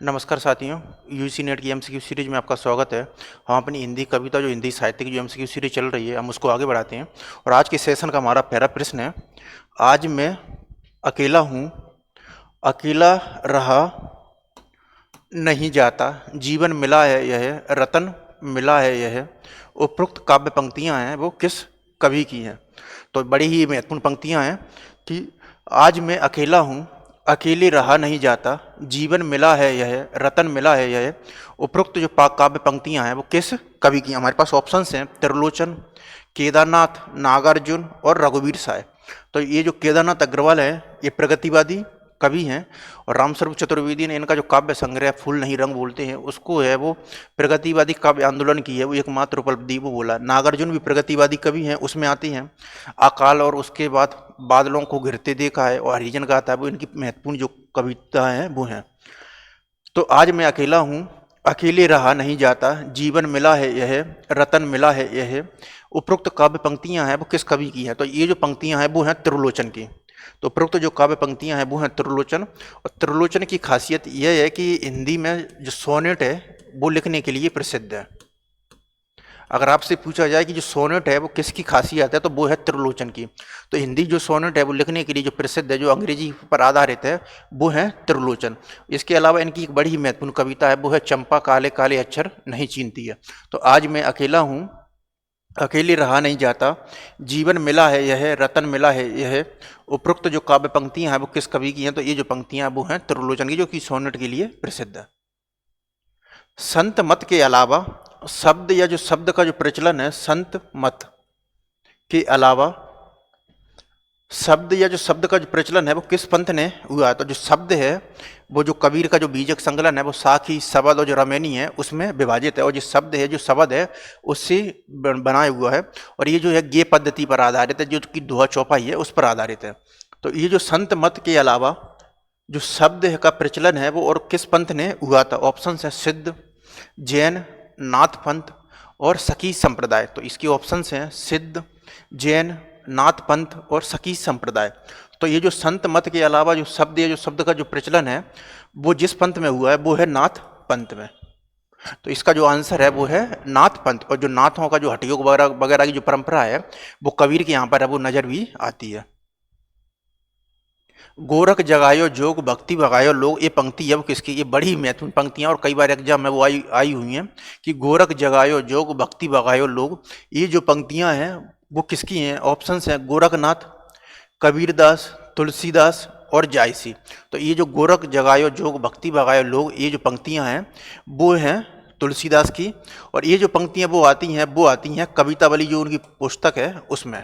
नमस्कार साथियों, UG net की एमसीक्यू सीरीज में आपका स्वागत है। हम अपनी हिंदी कविता जो हिंदी साहित्य की जो एमसीक्यू सीरीज चल रही है हम उसको आगे बढ़ाते हैं। और आज के सेशन का हमारा पहला प्रश्न है, आज मैं अकेला हूँ, अकेला रहा नहीं जाता, जीवन मिला है यह, रतन मिला है यह। उपरोक्त काव्य पंक्तियाँ हैं वो किस कवि की हैं? तो बड़ी ही महत्वपूर्ण पंक्तियाँ हैं कि आज मैं अकेला हूँ, अकेले रहा नहीं जाता, जीवन मिला है यह, रतन मिला है यह। उपरोक्त जो काव्य पंक्तियाँ हैं वो किस कवि की? हमारे पास ऑप्शंस हैं त्रिलोचन, केदारनाथ, नागार्जुन और रघुवीर साय। तो ये जो केदारनाथ अग्रवाल है ये प्रगतिवादी कवि हैं, और रामस्वरूप चतुर्वेदी ने इनका जो काव्य संग्रह फूल नहीं रंग बोलते हैं उसको है वो प्रगतिवादी काव्य आंदोलन की है वो एकमात्र उपलब्धि वो बोला। नागार्जुन भी प्रगतिवादी कवि हैं, उसमें आती हैं अकाल और उसके बाद बादलों को घिरते देखा है और हरिजन गाता है, वो इनकी महत्वपूर्ण जो कविता हैं वो हैं। तो आज मैं अकेला हूँ, अकेले रहा नहीं जाता, जीवन मिला है यह, रतन मिला है यह। उपरोक्त काव्य पंक्तियां हैं वो किस कवि की हैं? तो ये जो पंक्तियां हैं वो हैं त्रिलोचन की। तो उपरोक्त जो काव्य पंक्तियां हैं वो हैं त्रिलोचन। और त्रिलोचन की खासियत यह है कि हिंदी में जो सोनेट है वो लिखने के लिए प्रसिद्ध है। अगर आपसे पूछा जाए कि जो सोनेट है वो किसकी खासियत है तो वो है त्रिलोचन की। तो हिंदी जो सोनेट है वो लिखने के लिए जो प्रसिद्ध है, जो अंग्रेजी पर आधारित है, वो है त्रिलोचन। इसके अलावा इनकी एक बड़ी ही महत्वपूर्ण कविता है वो है चंपा काले काले अक्षर नहीं चीनती है। तो आज मैं अकेला हूँ, अकेले रहा नहीं जाता, जीवन मिला है यह, रतन मिला है यह। उपरोक्त जो काव्य पंक्तियां हैं वो किस कवि की हैं? तो ये जो पंक्तियां वो हैं त्रिलोचन की, जो कि सोनेट के लिए प्रसिद्ध है। संत मत के अलावा शब्द या जो शब्द का जो प्रचलन है, संत मत के अलावा शब्द या जो शब्द का जो प्रचलन है वो किस पंथ ने हुआ है? तो जो शब्द है वो जो कबीर का जो बीजक संकलन है वो साखी, शबद और जो रमैनी है उसमें विभाजित है, और जो शब्द है जो शबद है उससे बनाया हुआ है। और ये जो है गे पद्धति पर आधारित है, जो कि दोहा चौपाई है उस पर आधारित है। तो ये जो संत मत के अलावा जो शब्द का प्रचलन है वो और किस पंथ ने हुआ था? ऑप्शन है सिद्ध, जैन, नाथ पंथ और सखी संप्रदाय। तो इसके ऑप्शंस हैं सिद्ध, जैन, नाथ पंथ और सखी संप्रदाय। तो ये जो संत मत के अलावा जो शब्द या जो शब्द का जो प्रचलन है वो जिस पंथ में हुआ है वो है नाथ पंथ में। तो इसका जो आंसर है वो है नाथ पंथ। और जो नाथों का जो हठयोग वगैरह वगैरह की जो परंपरा है वो कबीर के यहाँ पर है वो नजर भी आती है। गोरख जगायो जोग भक्ति भगायो लोग, ये पंक्ति है वो किसकी? ये बड़ी महत्वपूर्ण पंक्तियां और कई बार एग्जाम में वो आई हुई हैं कि गोरख जगायो जोग भक्ति भगायो लोग। ये जो पंक्तियां हैं वो किसकी हैं? ऑप्शंस हैं गोरखनाथ, कबीरदास, तुलसीदास और जायसी। तो ये जो गोरख जगायो जोग भक्ति भगायो लोग, ये जो पंक्तियां हैं वो हैं तुलसीदास की। और ये जो पंक्तियां वो आती हैं कवितावली जो उनकी पुस्तक है उसमें।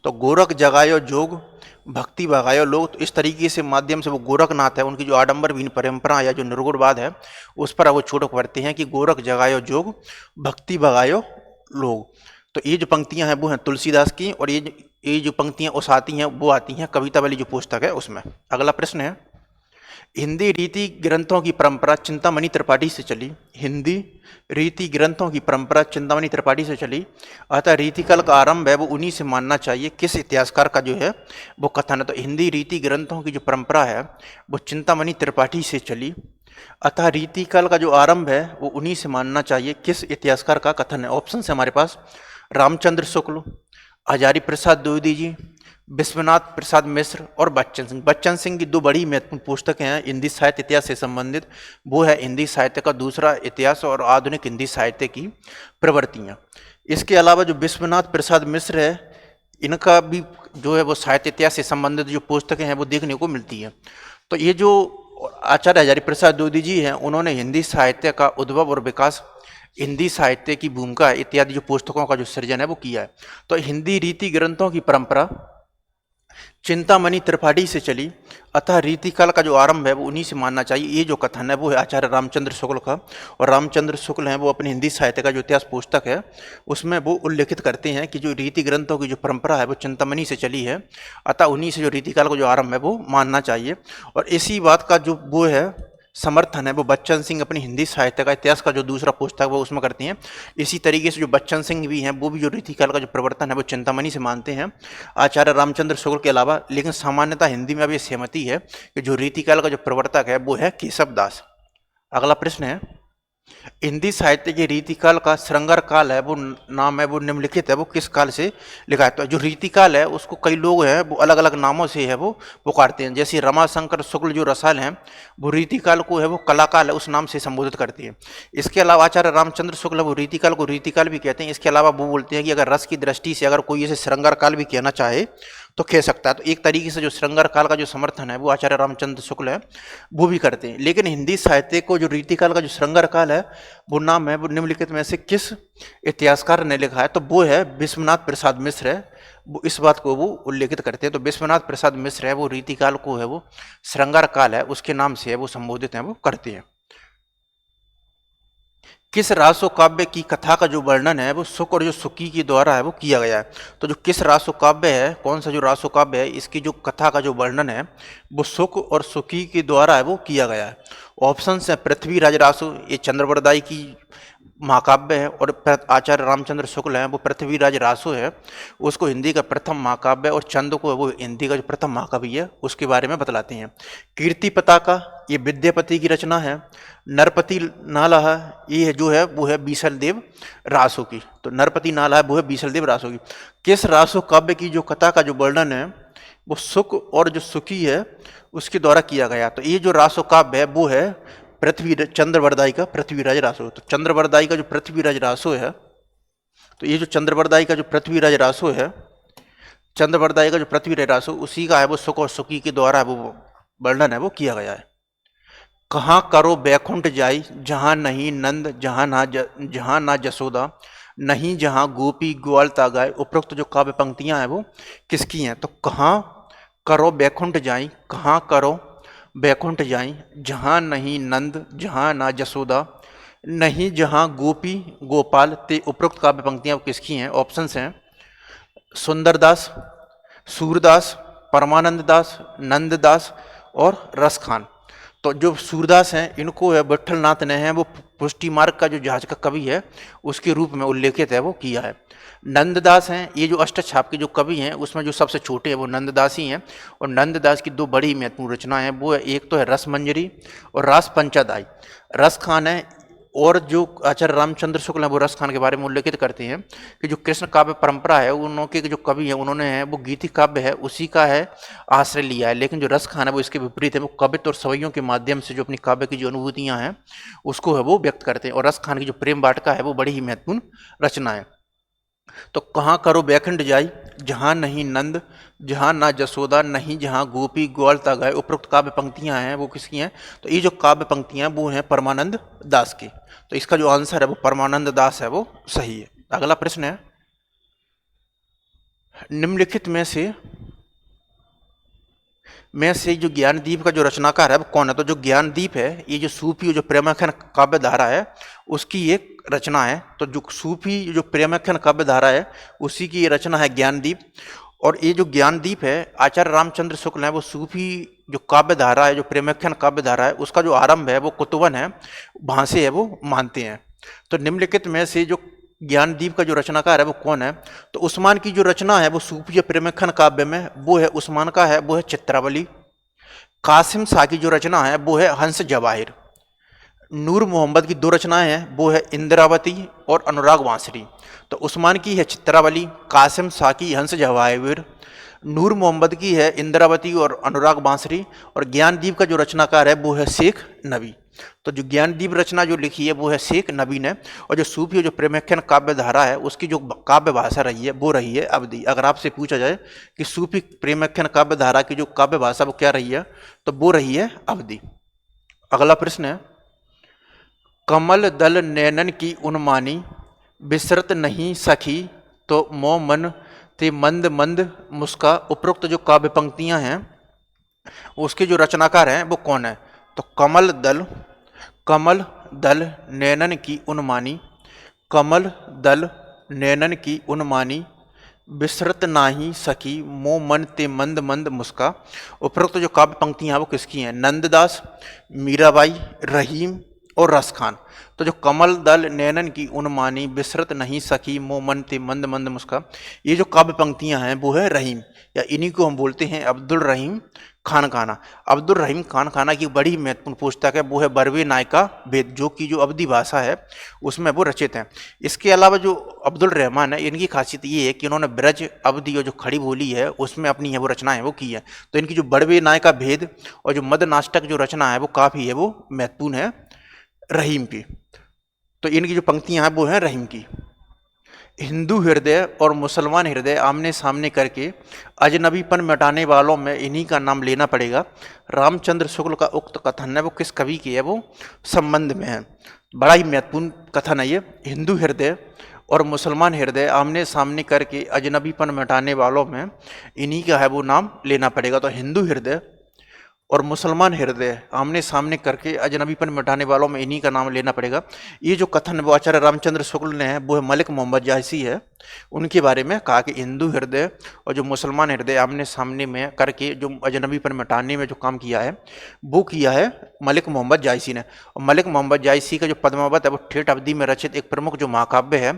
तो गोरख जगायो जोग भक्ति भगायो लोग, तो इस तरीके से माध्यम से वो गोरखनाथ है उनकी जो आडंबर विहीन परंपरा या जो निर्गुणवाद है उस पर वो छोड़ करते हैं कि गोरख जगायो जोग भक्ति भगायो लोग। तो ये जो पंक्तियां हैं वो हैं तुलसीदास की, और ये जो पंक्तियां उस आती हैं वो आती हैं कवितावली जो पुस्तक है उसमें। अगला प्रश्न है, हिंदी रीति ग्रंथों की परंपरा चिंतामणि त्रिपाठी से चली। हिंदी रीति ग्रंथों की परंपरा चिंतामणि त्रिपाठी से चली, अतः रीतिकाल का आरंभ है वो उन्हीं से मानना चाहिए। किस इतिहासकार का जो है वो कथन है? तो हिंदी रीति ग्रंथों की जो परंपरा है वो चिंतामणि त्रिपाठी से चली, अतः रीतिकाल का जो आरंभ है वो उन्हीं से मानना चाहिए। किस इतिहासकार का कथन है? ऑप्शन है हमारे पास रामचंद्र शुक्ल, हजारी प्रसाद द्विवेदी जी, विश्वनाथ प्रसाद मिश्र और बच्चन सिंह। बच्चन सिंह की दो बड़ी महत्वपूर्ण पुस्तकें हैं हिंदी साहित्य इतिहास से संबंधित, वो है हिंदी साहित्य का दूसरा इतिहास और आधुनिक हिंदी साहित्य की प्रवृत्तियाँ। इसके अलावा जो विश्वनाथ प्रसाद मिश्र है इनका भी जो है वो साहित्य इतिहास से संबंधित जो पुस्तकें हैं वो देखने को मिलती है। तो ये जो आचार्य हजारी प्रसाद द्विवेदी जी हैं उन्होंने हिंदी साहित्य का उद्भव और विकास, हिंदी साहित्य की भूमिका इत्यादि जो पुस्तकों का जो सृजन है वो किया है। तो हिंदी रीति ग्रंथों की परंपरा चिंतामणि त्रिपाठी से चली, अतः रीतिकाल का जो आरंभ है वो उन्हीं से मानना चाहिए। ये जो कथन है वो है आचार्य रामचंद्र शुक्ल का, और रामचंद्र शुक्ल हैं वो अपनी हिंदी साहित्य का जो इतिहास पुस्तक है उसमें वो उल्लेखित करते हैं कि जो रीति ग्रंथों की जो परंपरा है वो चिंतामणि से चली है, अतः उन्हीं से जो रीतिकाल का जो आरंभ है वो मानना चाहिए। और इसी बात का जो वो है समर्थन है वो बच्चन सिंह अपनी हिंदी साहित्य का इतिहास का जो दूसरा पुस्तक है वो उसमें करती हैं। इसी तरीके से जो बच्चन सिंह भी हैं वो भी जो रीतिकाल का जो प्रवर्तन है वो चिंतामणि से मानते हैं, आचार्य रामचंद्र शुक्ल के अलावा। लेकिन सामान्यतः हिंदी में अब ये सहमति है कि जो रीतिकाल का जो प्रवर्तक है वो है केशव दास। अगला प्रश्न है, हिंदी साहित्य के रीतिकाल का श्रृंगार काल है वो नाम है वो निम्नलिखित है वो किस काल से लिखा है? तो जो रीतिकाल है उसको कई लोग हैं वो अलग अलग नामों से है वो पुकारते हैं। जैसे रमाशंकर शुक्ल जो रसाल हैं वो रीतिकाल को है वो कलाकाल है उस नाम से संबोधित करती है। इसके अलावा आचार्य रामचंद्र शुक्ल वो रीतिकाल को रीतिकाल भी कहते हैं। इसके अलावा वो बोलते हैं कि अगर रस की दृष्टि से अगर कोई इसे श्रृंगार काल भी कहना चाहे तो कह सकता है। तो एक तरीके से जो श्रृंगार काल का जो समर्थन है वो आचार्य रामचंद्र शुक्ल है वो भी करते हैं। लेकिन हिंदी साहित्य को जो रीतिकाल का जो श्रृंगार काल है वो नाम है वो निम्नलिखित में से किस इतिहासकार ने लिखा है? तो वो है विश्वनाथ प्रसाद मिश्र है, वो इस बात को वो उल्लेखित करते हैं। तो विश्वनाथ प्रसाद मिश्र है वो रीतिकाल को है वो श्रृंगार काल है उसके नाम से है वो संबोधित है वो करते हैं। किस रासो काव्य की कथा का जो वर्णन है वो शुक और जो शुकी के द्वारा है वो किया गया है? तो जो किस रासो काव्य है, कौन सा जो रासो काव्य है, इसकी जो कथा का जो वर्णन है वो शुक और शुकी के द्वारा है वो किया गया है। ऑप्शन है पृथ्वीराज रासो, ये चंद्रवरदाई की महाकाव्य है, और आचार्य रामचंद्र शुक्ल हैं वो पृथ्वीराज रासो है उसको हिंदी का प्रथम महाकाव्य, और चंद को वो हिंदी का जो प्रथम महाकाव्य है उसके बारे में बतलाते हैं। कीर्ति पताका ये विद्यापति की रचना है। नरपति नाला ये जो है वो है बीसल देव रासो की। तो नरपति नाला है वो है बीसल देव रासो की। किस रासो काव्य की जो कथा का जो वर्णन है वो शुक और जो शुकी है उसके द्वारा किया गया? तो ये जो रासो काव्य है वो है चंद्रवरदाई का पृथ्वीराज रासो। तो चंद्रवरदाई का जो पृथ्वीराज रासो है, तो ये जो चंद्रवरदाई का जो पृथ्वीराज रासो है, चंद्रवरदाई का जो पृथ्वीराज रासो उसी का है वो शुक और शुकी के द्वारा वो वर्णन है वो किया गया है। कहाँ करो बैकुंठ जाई जहाँ नहीं नंद जहाँ ना जसोदा नहीं जहाँ गोपी ग्वालता गाय। उपरोक्त जो काव्य पंक्तियां हैं वो किसकी हैं? तो कहाँ करो बैकुंठ जाई, कहाँ करो बैकुंठ जाई जहाँ नहीं नंद जहाँ ना जसोदा नहीं जहाँ गोपी गोपाल। ते उपरोक्त काव्य पंक्तियां किसकी हैं? ऑप्शंस हैं सुंदरदास, सूरदास, परमानंद दास, नंददास और रसखान। तो जो सूरदास हैं इनको है विट्ठलनाथ ने है वो पुष्टि मार्ग का जो जहाज का कवि है उसके रूप में उल्लेखित है वो किया है। नंददास हैं ये जो अष्टछाप के जो कवि हैं उसमें जो सबसे छोटे हैं वो नंददास ही हैं। और नंददास की दो बड़ी महत्वपूर्ण रचनाएं हैं वो है एक तो है रसमंजरी और रास पंचादाई। रसखान है, और जो आचार्य रामचंद्र शुक्ल हैं वो रसखान के बारे में उल्लेखित करते हैं कि जो कृष्ण काव्य परंपरा है उनके जो कवि हैं उन्होंने है वो गीति काव्य है उसी का है आश्रय लिया है। लेकिन जो रसखान है वो इसके विपरीत है, वो कवित्व और सवैयों के माध्यम से जो अपनी काव्य की जो अनुभूतियां हैं उसको है वो व्यक्त करते हैं। और रसखान की जो प्रेम वाटिका है वो बड़ी ही महत्वपूर्ण रचना है। तो कहाँ करो बैकुंठ जाई जहाँ नहीं नंद जहाँ ना जसोदा नहीं जहाँ गोपी ग्वालता गाय। उपरोक्त काव्य पंक्तियां हैं वो किसकी हैं? तो ये जो काव्य पंक्तियां वो हैं परमानंद दास की। तो इसका जो आंसर है वो परमानंद दास है वो सही है। अगला प्रश्न है, निम्नलिखित में से जो ज्ञानदीप का जो रचनाकार है वो कौन है? तो जो ज्ञानदीप है ये जो सूफी जो प्रेमाख्यान काव्य धारा है उसकी एक रचना है। तो जो सूफी जो प्रेमाख्यान काव्य धारा है उसी की ये रचना है ज्ञानदीप। और ये जो ज्ञानदीप है आचार्य रामचंद्र शुक्ल है वो सूफी जो काव्य धारा है जो प्रेमाख्यान काव्य धारा है उसका जो आरंभ है वो कुतुबन है वहाँ से है वो मानते हैं। तो निम्नलिखित में से जो ज्ञानदीप का जो रचनाकार है वो कौन है? तो उस्मान की जो रचना है वो सूफी प्रेमाख्यान काव्य में वो है उस्मान का है वो है चित्रावली। कासिम शाह की जो रचना है वो है हंस जवाहिर। नूर मोहम्मद की दो रचनाएं हैं वो है इंदिरावती और अनुराग वांसरी। तो उस्मान की है चित्रावली, कासिम शाह की हंस जवाहिर, नूर मोहम्मद की है इंदिरावती और अनुराग बांसरी, और ज्ञानदीप का जो रचनाकार है वो है शेख नबी। तो जो ज्ञानदीप रचना जो लिखी है वो है शेख नबी ने। और जो सूफी जो प्रेमाख्यान काव्य धारा है उसकी जो काव्य भाषा रही है वो रही है अवधी। अगर आपसे पूछा जाए कि सूफी प्रेमाख्यान काव्य धारा की जो काव्य भाषा वो क्या रही है तो वो रही है अवधी। अगला प्रश्न है, कमल दल नैनन की उन्मानी बिसरत नहीं सखी तो मो मन ते मंद मंद मुस्का। उपरोक्त जो काव्य पंक्तियां हैं उसके जो रचनाकार हैं वो कौन है? तो कमल दल नैनन की उन्मानी, कमल दल नैनन की उन्मानी बिसरत नाही सकी मो मन ते मंद मंद मुस्का। उपरोक्त जो काव्य पंक्तियां हैं वो किसकी हैं? नंददास, मीराबाई, रहीम और रस खान। तो जो कमल दल नैनन की उन्मानी बिसरत नहीं सकी मो मन ते मंद मंद मुस्का, ये जो काव्य पंक्तियां हैं वो है रहीम, या इन्हीं को हम बोलते हैं अब्दुल रहीम खान खाना। अब्दुल रहीम खान खाना की बड़ी महत्वपूर्ण पुस्तक है, वो है बरवे नायका भेद, जो कि जो अवधी भाषा है उसमें वो रचित है। इसके अलावा जो अब्दुल रहमान है, इनकी खासियत ये है कि इन्होंने ब्रज अवधी और जो खड़ी बोली है उसमें अपनी है वो रचनाएं वो की है। तो इनकी जो बरवे नायका भेद और जो मद नाटक जो रचना है वो काफ़ी है वो महत्वपूर्ण है रहीम की। तो इनकी जो पंक्तियां हैं वो हैं रहीम की। हिंदू हृदय और मुसलमान हृदय आमने सामने करके अजनबीपन मिटाने वालों में इन्हीं का नाम लेना पड़ेगा। रामचंद्र शुक्ल का उक्त कथन है वो किस कवि की है? वो संबंध में है। बड़ा ही महत्वपूर्ण कथन है ये। हिंदू हृदय और मुसलमान हृदय आमने सामने करके अजनबीपन मिटाने वालों में इन्हीं का है वो नाम लेना पड़ेगा। तो हिंदू हृदय और मुसलमान हृदय आमने सामने करके अजनबीपन मिटाने वालों में इन्हीं का नाम लेना पड़ेगा। ये जो कथन वो आचार्य रामचंद्र शुक्ल ने है वो है मलिक मोहम्मद जायसी है, उनके बारे में कहा कि हिंदू हृदय और जो मुसलमान हृदय आमने सामने में करके जो अजनबीपन मिटाने में जो काम किया है वो किया है मलिक मोहम्मद जायसी ने। और मलिक मोहम्मद जायसी का जो पद्मावत है वो ठेठ अवधि में रचित एक प्रमुख जो महाकाव्य है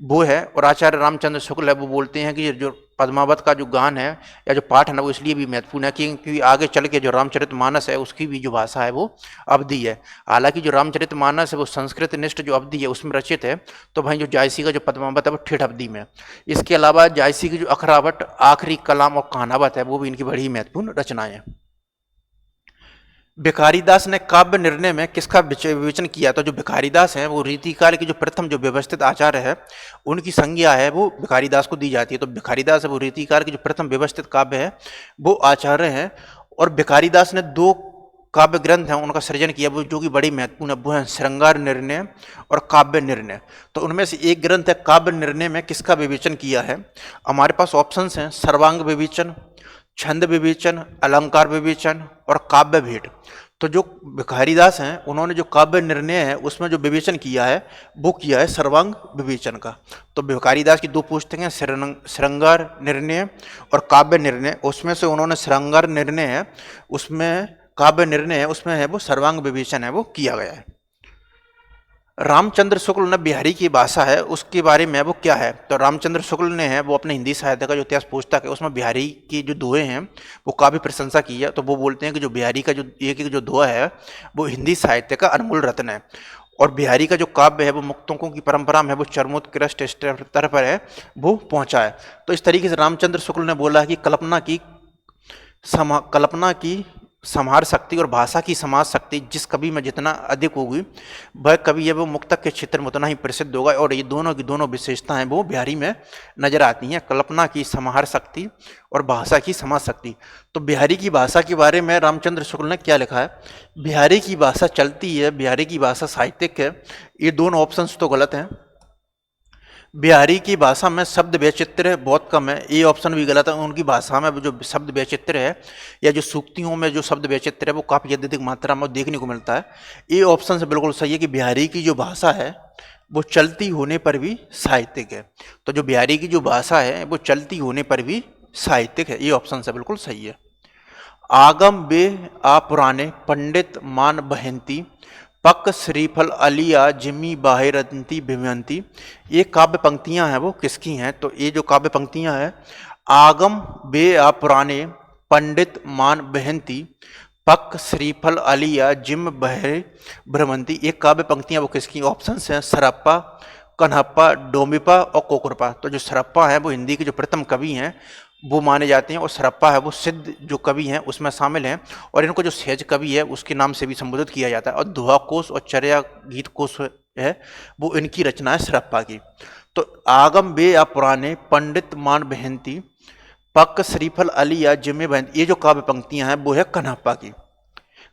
वो है। और आचार्य रामचंद्र शुक्ल है वो बोलते हैं कि जो पद्मावत का जो गान है या जो पाठ है ना वो इसलिए भी महत्वपूर्ण है क्योंकि आगे चल के जो रामचरितमानस है उसकी भी जो भाषा है वो अवधी है। हालांकि जो रामचरितमानस है वो संस्कृत निष्ठ जो अवधी है उसमें रचित है, तो भाई जो जायसी का जो पद्मावत है वो ठेठ अवधी में। इसके अलावा जायसी की जो अखरावट, आखिरी कलाम और कहानावत है वो भी इनकी बड़ी महत्वपूर्ण रचनाएं हैं। भिखारीदास ने काव्य निर्णय में किसका विवेचन किया? तो जो भिखारीदास हैं वो रीतिकाल के जो प्रथम जो व्यवस्थित आचार्य है उनकी संज्ञा है वो भिखारीदास को दी जाती है। तो भिखारीदास है वो रीतिकाल के जो प्रथम व्यवस्थित काव्य है वो आचार्य हैं। और भिखारीदास ने दो काव्य ग्रंथ हैं उनका सृजन किया वो जो कि बड़ी महत्वपूर्ण है, वो है श्रृंगार निर्णय और काव्य निर्णय। तो उनमें से एक ग्रंथ है काव्य निर्णय में किसका विवेचन किया है? हमारे पास ऑप्शंस हैं सर्वांग विवेचन, छंद विवेचन, अलंकार विवेचन और काव्य भेद। तो जो भिखारीदास हैं उन्होंने जो काव्य निर्णय है उसमें जो विवेचन किया है वो किया है सर्वांग विवेचन का। तो भिखारीदास की दो पुस्तकें श्रृंगार निर्णय और काव्य निर्णय, उसमें से उन्होंने श्रृंगार निर्णय है उसमें काव्य निर्णय है उसमें है वो सर्वांग विवेचन है वो किया गया है। रामचंद्र शुक्ल ने बिहारी की भाषा है उसके बारे में वो क्या है? तो रामचंद्र शुक्ल ने है वो अपने हिंदी साहित्य का जो इतिहास पुस्तक है उसमें बिहारी की जो दोहे हैं वो काफ़ी प्रशंसा की है। तो वो बोलते हैं कि जो बिहारी का जो एक जो दोहा है वो हिंदी साहित्य का अनमोल रत्न है। और बिहारी का जो काव्य है वो मुक्तकों की परंपरा में है वो चरमोत्कृष्ट स्तर पर है वो पहुँचा है। तो इस तरीके से रामचंद्र शुक्ल ने बोला है कि कल्पना की संहार शक्ति और भाषा की समाज शक्ति जिस कवि में जितना अधिक होगी वह कवि है वो मुक्तक के क्षेत्र में उतना ही प्रसिद्ध होगा। और ये दोनों की दोनों विशेषताएं वो बिहारी में नजर आती हैं, कल्पना की समाहार शक्ति और भाषा की समाज शक्ति। तो बिहारी की भाषा के बारे में रामचंद्र शुक्ल ने क्या लिखा है? बिहारी की भाषा चलती है, बिहारी की भाषा साहित्यिक है। ये दोनों ऑप्शंस तो गलत हैं। बिहारी की भाषा में शब्द वैचित्र्य बहुत कम है, ये ऑप्शन भी गलत है। उनकी भाषा में जो शब्द वैचित्र्य है या जो सूक्तियों में जो शब्द वैचित्र्य है वो काफ़ी अत्यधिक मात्रा में देखने को मिलता है। ये ऑप्शन से बिल्कुल सही है कि बिहारी की जो भाषा है वो चलती होने पर भी साहित्यिक है। तो जो बिहारी की जो भाषा है वो चलती होने पर भी साहित्यिक है, ये ऑप्शन से बिल्कुल सही है। आगम बे आ पुराने पंडित मान बहंती पक श्रीफल अलिया जिमी बाहिरंती भिमंती, ये काव्य पंक्तियां हैं वो किसकी हैं? तो ये जो काव्य पंक्तियां हैं आगम बे आ पुराने पंडित मान बहंती पक श्रीफल अलिया जिम बहरे भ्रमंती, ये काव्य पंक्तियां वो किसकी? ऑप्शन हैं सरप्पा, कन्हप्पा, डोमिपा और कोकुरपा। तो जो सरप्पा है वो हिंदी के जो प्रथम कवि हैं वो माने जाते हैं और सरप्पा है वो सिद्ध जो कवि हैं उसमें शामिल हैं। और इनको जो सहज कवि है उसके नाम से भी संबोधित किया जाता है। और दोहा कोश और चर्या गीत कोश है वो इनकी रचना है सरप्पा की। तो आगम बे या पुराने पंडित मान बहंती पक श्रीफल अलिया जिम्मे बहंती, ये जो काव्य पंक्तियां हैं वो है कन्हप्पा की।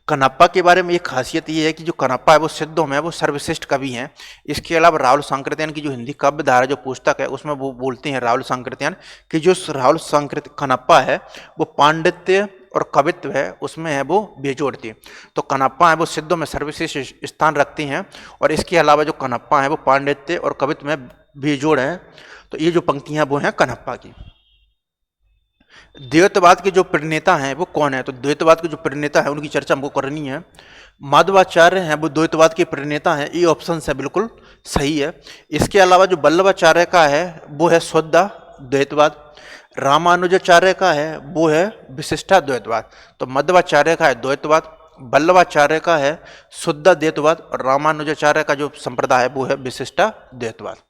कन्हप्पा के बारे में एक खासियत ये है कि जो कन्हप्पा है वो सिद्धों में वो सर्वश्रेष्ठ कवि हैं। इसके अलावा राहुल सांकृत्यायन की जो हिंदी काव्य धारा जो पुस्तक है उसमें वो बोलते हैं राहुल सांकृत्यायन कि जो राहुल कन्हप्पा है वो पांडित्य और कवित्व है उसमें है वो बेजोड़ती है। तो कन्हप्पा है वो सिद्धों में सर्वश्रेष्ठ स्थान रखते हैं। और इसके अलावा जो कन्हप्पा है वो पांडित्य और कवित्व में बेजोड़ है। तो तो ये जो पंक्तियां वो हैं कन्हप्पा की। द्वैतवाद के जो प्रणेता हैं वो कौन है? तो द्वैतवाद के जो प्रणेता है उनकी चर्चा हमको करनी है। माधवाचार्य हैं वो द्वैतवाद के प्रणेता हैं, ये ऑप्शन है बिल्कुल सही है। इसके अलावा जो वल्लभाचार्य का है वो है शुद्ध द्वैतवाद, रामानुजाचार्य का है वो है विशिष्टा द्वैतवाद। तो मध्वाचार्य का है द्वैतवाद, वल्लभाचार्य का है शुद्ध द्वैतवाद और रामानुजाचार्य का जो संप्रदाय है वो है विशिष्टा द्वैतवाद।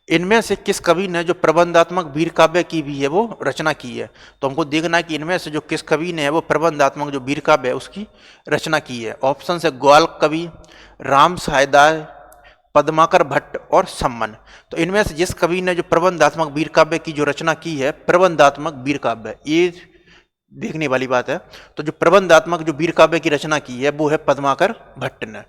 इनमें से किस कवि ने जो प्रबंधात्मक वीर काव्य की भी है वो रचना की है? तो हमको देखना है कि इनमें से जो किस कवि ने है वो प्रबंधात्मक जो वीर काव्य है उसकी रचना की है। ऑप्शन है ग्वाल कवि, राम सायदाय, पद्माकर भट्ट और सम्मन। तो इनमें से जिस कवि ने जो प्रबंधात्मक वीर काव्य की जो रचना की है, प्रबंधात्मक वीर काव्य, ये देखने वाली बात है। तो जो प्रबंधात्मक जो वीर काव्य की रचना की है वो है पद्माकर भट्ट ने।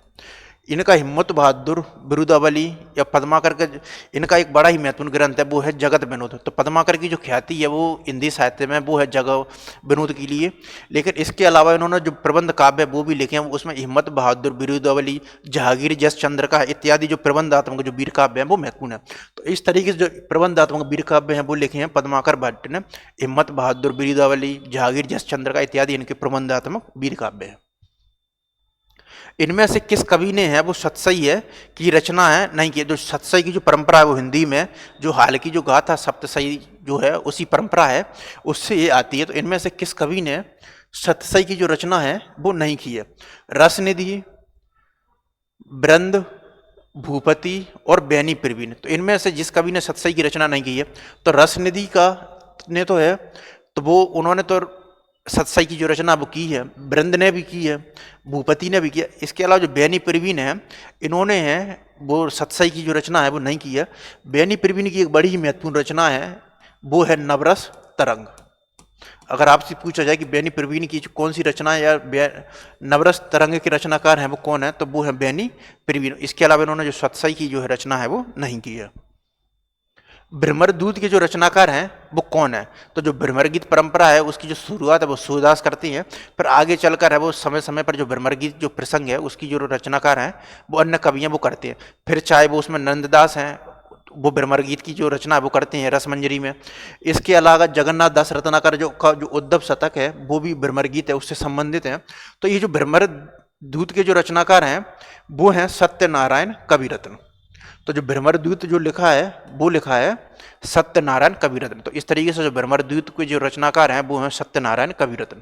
इनका हिम्मत बहादुर, बिरुदावली या पद्माकर का इनका एक बड़ा ही महत्वपूर्ण ग्रंथ है वो है जगत विनोद। तो पद्माकर की जो ख्याति है वो हिंदी साहित्य में वो है जगत विनोद के लिए। लेकिन इसके अलावा इन्होंने जो प्रबंध काव्य वो भी लिखे हैं, उसमें हिम्मत बहादुर, बिरुदावली, जहांगीर जस चंद्र का इत्यादि जो प्रबंधात्मक जो वीर काव्य है वो महत्वपूर्ण है। तो इस तरीके से जो प्रबंधात्मक वीर काव्य हैं वो लिखे हैं पद्माकर भट्ट ने। हिम्मत बहादुर, बिरुदावली, जहांगीर जस चंद्र का इत्यादि इनके प्रबंधात्मक वीर काव्य है। इनमें से किस कवि ने है वो सतसई है की रचना है नहीं की? जो सतसई की जो परंपरा है वो हिंदी में जो हाल की जो गाथा सप्तसई जो है उसी परंपरा है, उससे ये आती है। तो इनमें से किस कवि ने सतसई की जो रचना है वो नहीं की है? रसनिधि, वृंद, भूपति और बैनी प्रवीण। तो इनमें से जिस कवि ने सतसई की रचना नहीं की है तो रसनिधि का ने तो है, तो वो उन्होंने तो सतसई की जो रचना वो की है, वृंद ने भी की है, भूपति ने भी किया। इसके अलावा जो बैनी प्रवीण है इन्होंने है वो सतसई की जो रचना है वो नहीं की है। बैनी प्रवीण की एक बड़ी ही महत्वपूर्ण रचना है वो है नवरस तरंग। अगर आपसे पूछा जाए कि बैनी प्रवीण की कौन सी रचना है या नवरस तरंग के रचनाकार हैं वो कौन है, तो वो है बैनी प्रवीण। इसके अलावा इन्होंने जो सतसई की जो है रचना है वो नहीं की है। भ्रमर दूत के जो रचनाकार हैं वो कौन है? तो जो भ्रमर गीत परंपरा है उसकी जो शुरुआत है वो सूरदास करती हैं, फिर आगे चलकर है वो समय समय पर जो भ्रमर गीत जो प्रसंग है उसकी जो रचनाकार हैं वो अन्य कवियाँ वो करते हैं। फिर चाहे वो उसमें नंददास हैं वो भ्रमर गीत की जो रचना है वो करते हैं रसमंजरी में। इसके अलावा जगन्नाथ दास रत्नाकर जो उद्धव शतक है वो भी भ्रमर गीत है उससे संबंधित है। तो ये जो भ्रमर दूत के जो रचनाकार हैं वो हैं सत्यनारायण कविरत्न। तो जो भ्रमर द्यूत जो लिखा है वो लिखा है सत्यनारायण कविरत्न। तो इस तरीके से जो भ्रमर द्यूत के जो रचनाकार हैं वो हैं सत्यनारायण कविरत्न।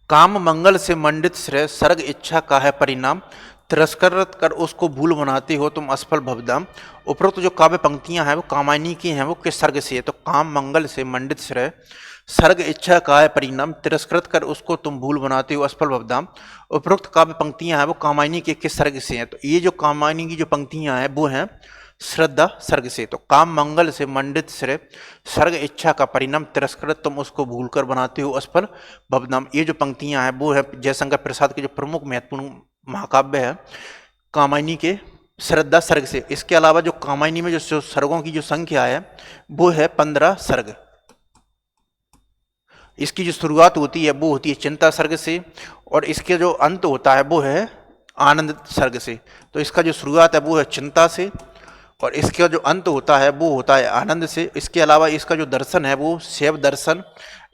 काम मंगल से मंडित श्रेय, सर्ग इच्छा का है परिणाम, तिरस्कृत कर उसको भूल बनाते हो तुम असफल भवदाम। उपरोक्त जो काव्य पंक्तियां हैं वो कामायनी की हैं, वो किस सर्ग से है? तो काम मंगल से मंडित श्रेय, सर्ग इच्छा का है परिणाम, तिरस्कृत कर उसको तुम भूल बनाते हो असफल भवदाम। उपरोक्त काव्य पंक्तियां हैं वो कामायनी के किस सर्ग से हैं? तो ये जो कामायनी की जो पंक्तियां हैं वो हैं श्रद्धा सर्ग से। तो काम मंगल से मंडित श्रेय, सर्ग इच्छा का परिणाम, तिरस्कृत तुम उसको भूलकर बनाते हो असफल भवदाम। ये जो पंक्तियां हैं वो है जयशंकर प्रसाद के जो प्रमुख महत्वपूर्ण महाकाव्य है कामायनी के श्रद्धा सर्ग से। इसके अलावा जो कामायनी में जो सर्गों की जो संख्या है वो है 15 सर्ग। इसकी जो शुरुआत होती है वो होती है चिंता सर्ग से और इसके जो अंत होता है वो है आनंद सर्ग से। तो इसका जो शुरुआत है वो है चिंता से और इसका जो अंत होता है वो होता है आनंद से। इसके अलावा इसका जो दर्शन है वो शैव दर्शन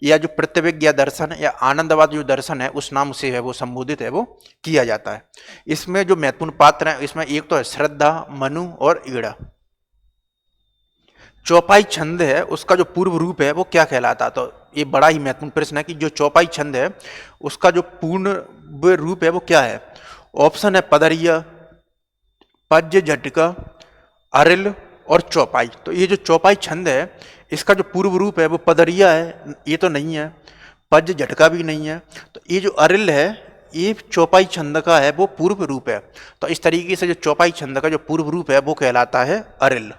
या जो प्रतिविज्ञा दर्शन या आनंदवाद जो दर्शन है उस नाम से है वो संबोधित है वो किया जाता है। इसमें जो महत्वपूर्ण पात्र हैं इसमें एक तो है श्रद्धा, मनु और ईड़ा। चौपाई छंद है उसका जो पूर्व रूप है वो क्या कहलाता? तो ये बड़ा ही महत्वपूर्ण प्रश्न है कि जो चौपाई छंद है उसका जो पूर्ण रूप है वो क्या है? ऑप्शन है पदरिया, पद्य, झटका, अरिल और चौपाई। तो ये जो चौपाई छंद है इसका जो पूर्व रूप है वो पदरिया है, ये तो नहीं है, पद्य झटका भी नहीं है। तो ये जो अरिल है ये चौपाई छंद का है वो पूर्व रूप है। तो इस तरीके से जो चौपाई छंद का जो पूर्व रूप है वो कहलाता है अरिल।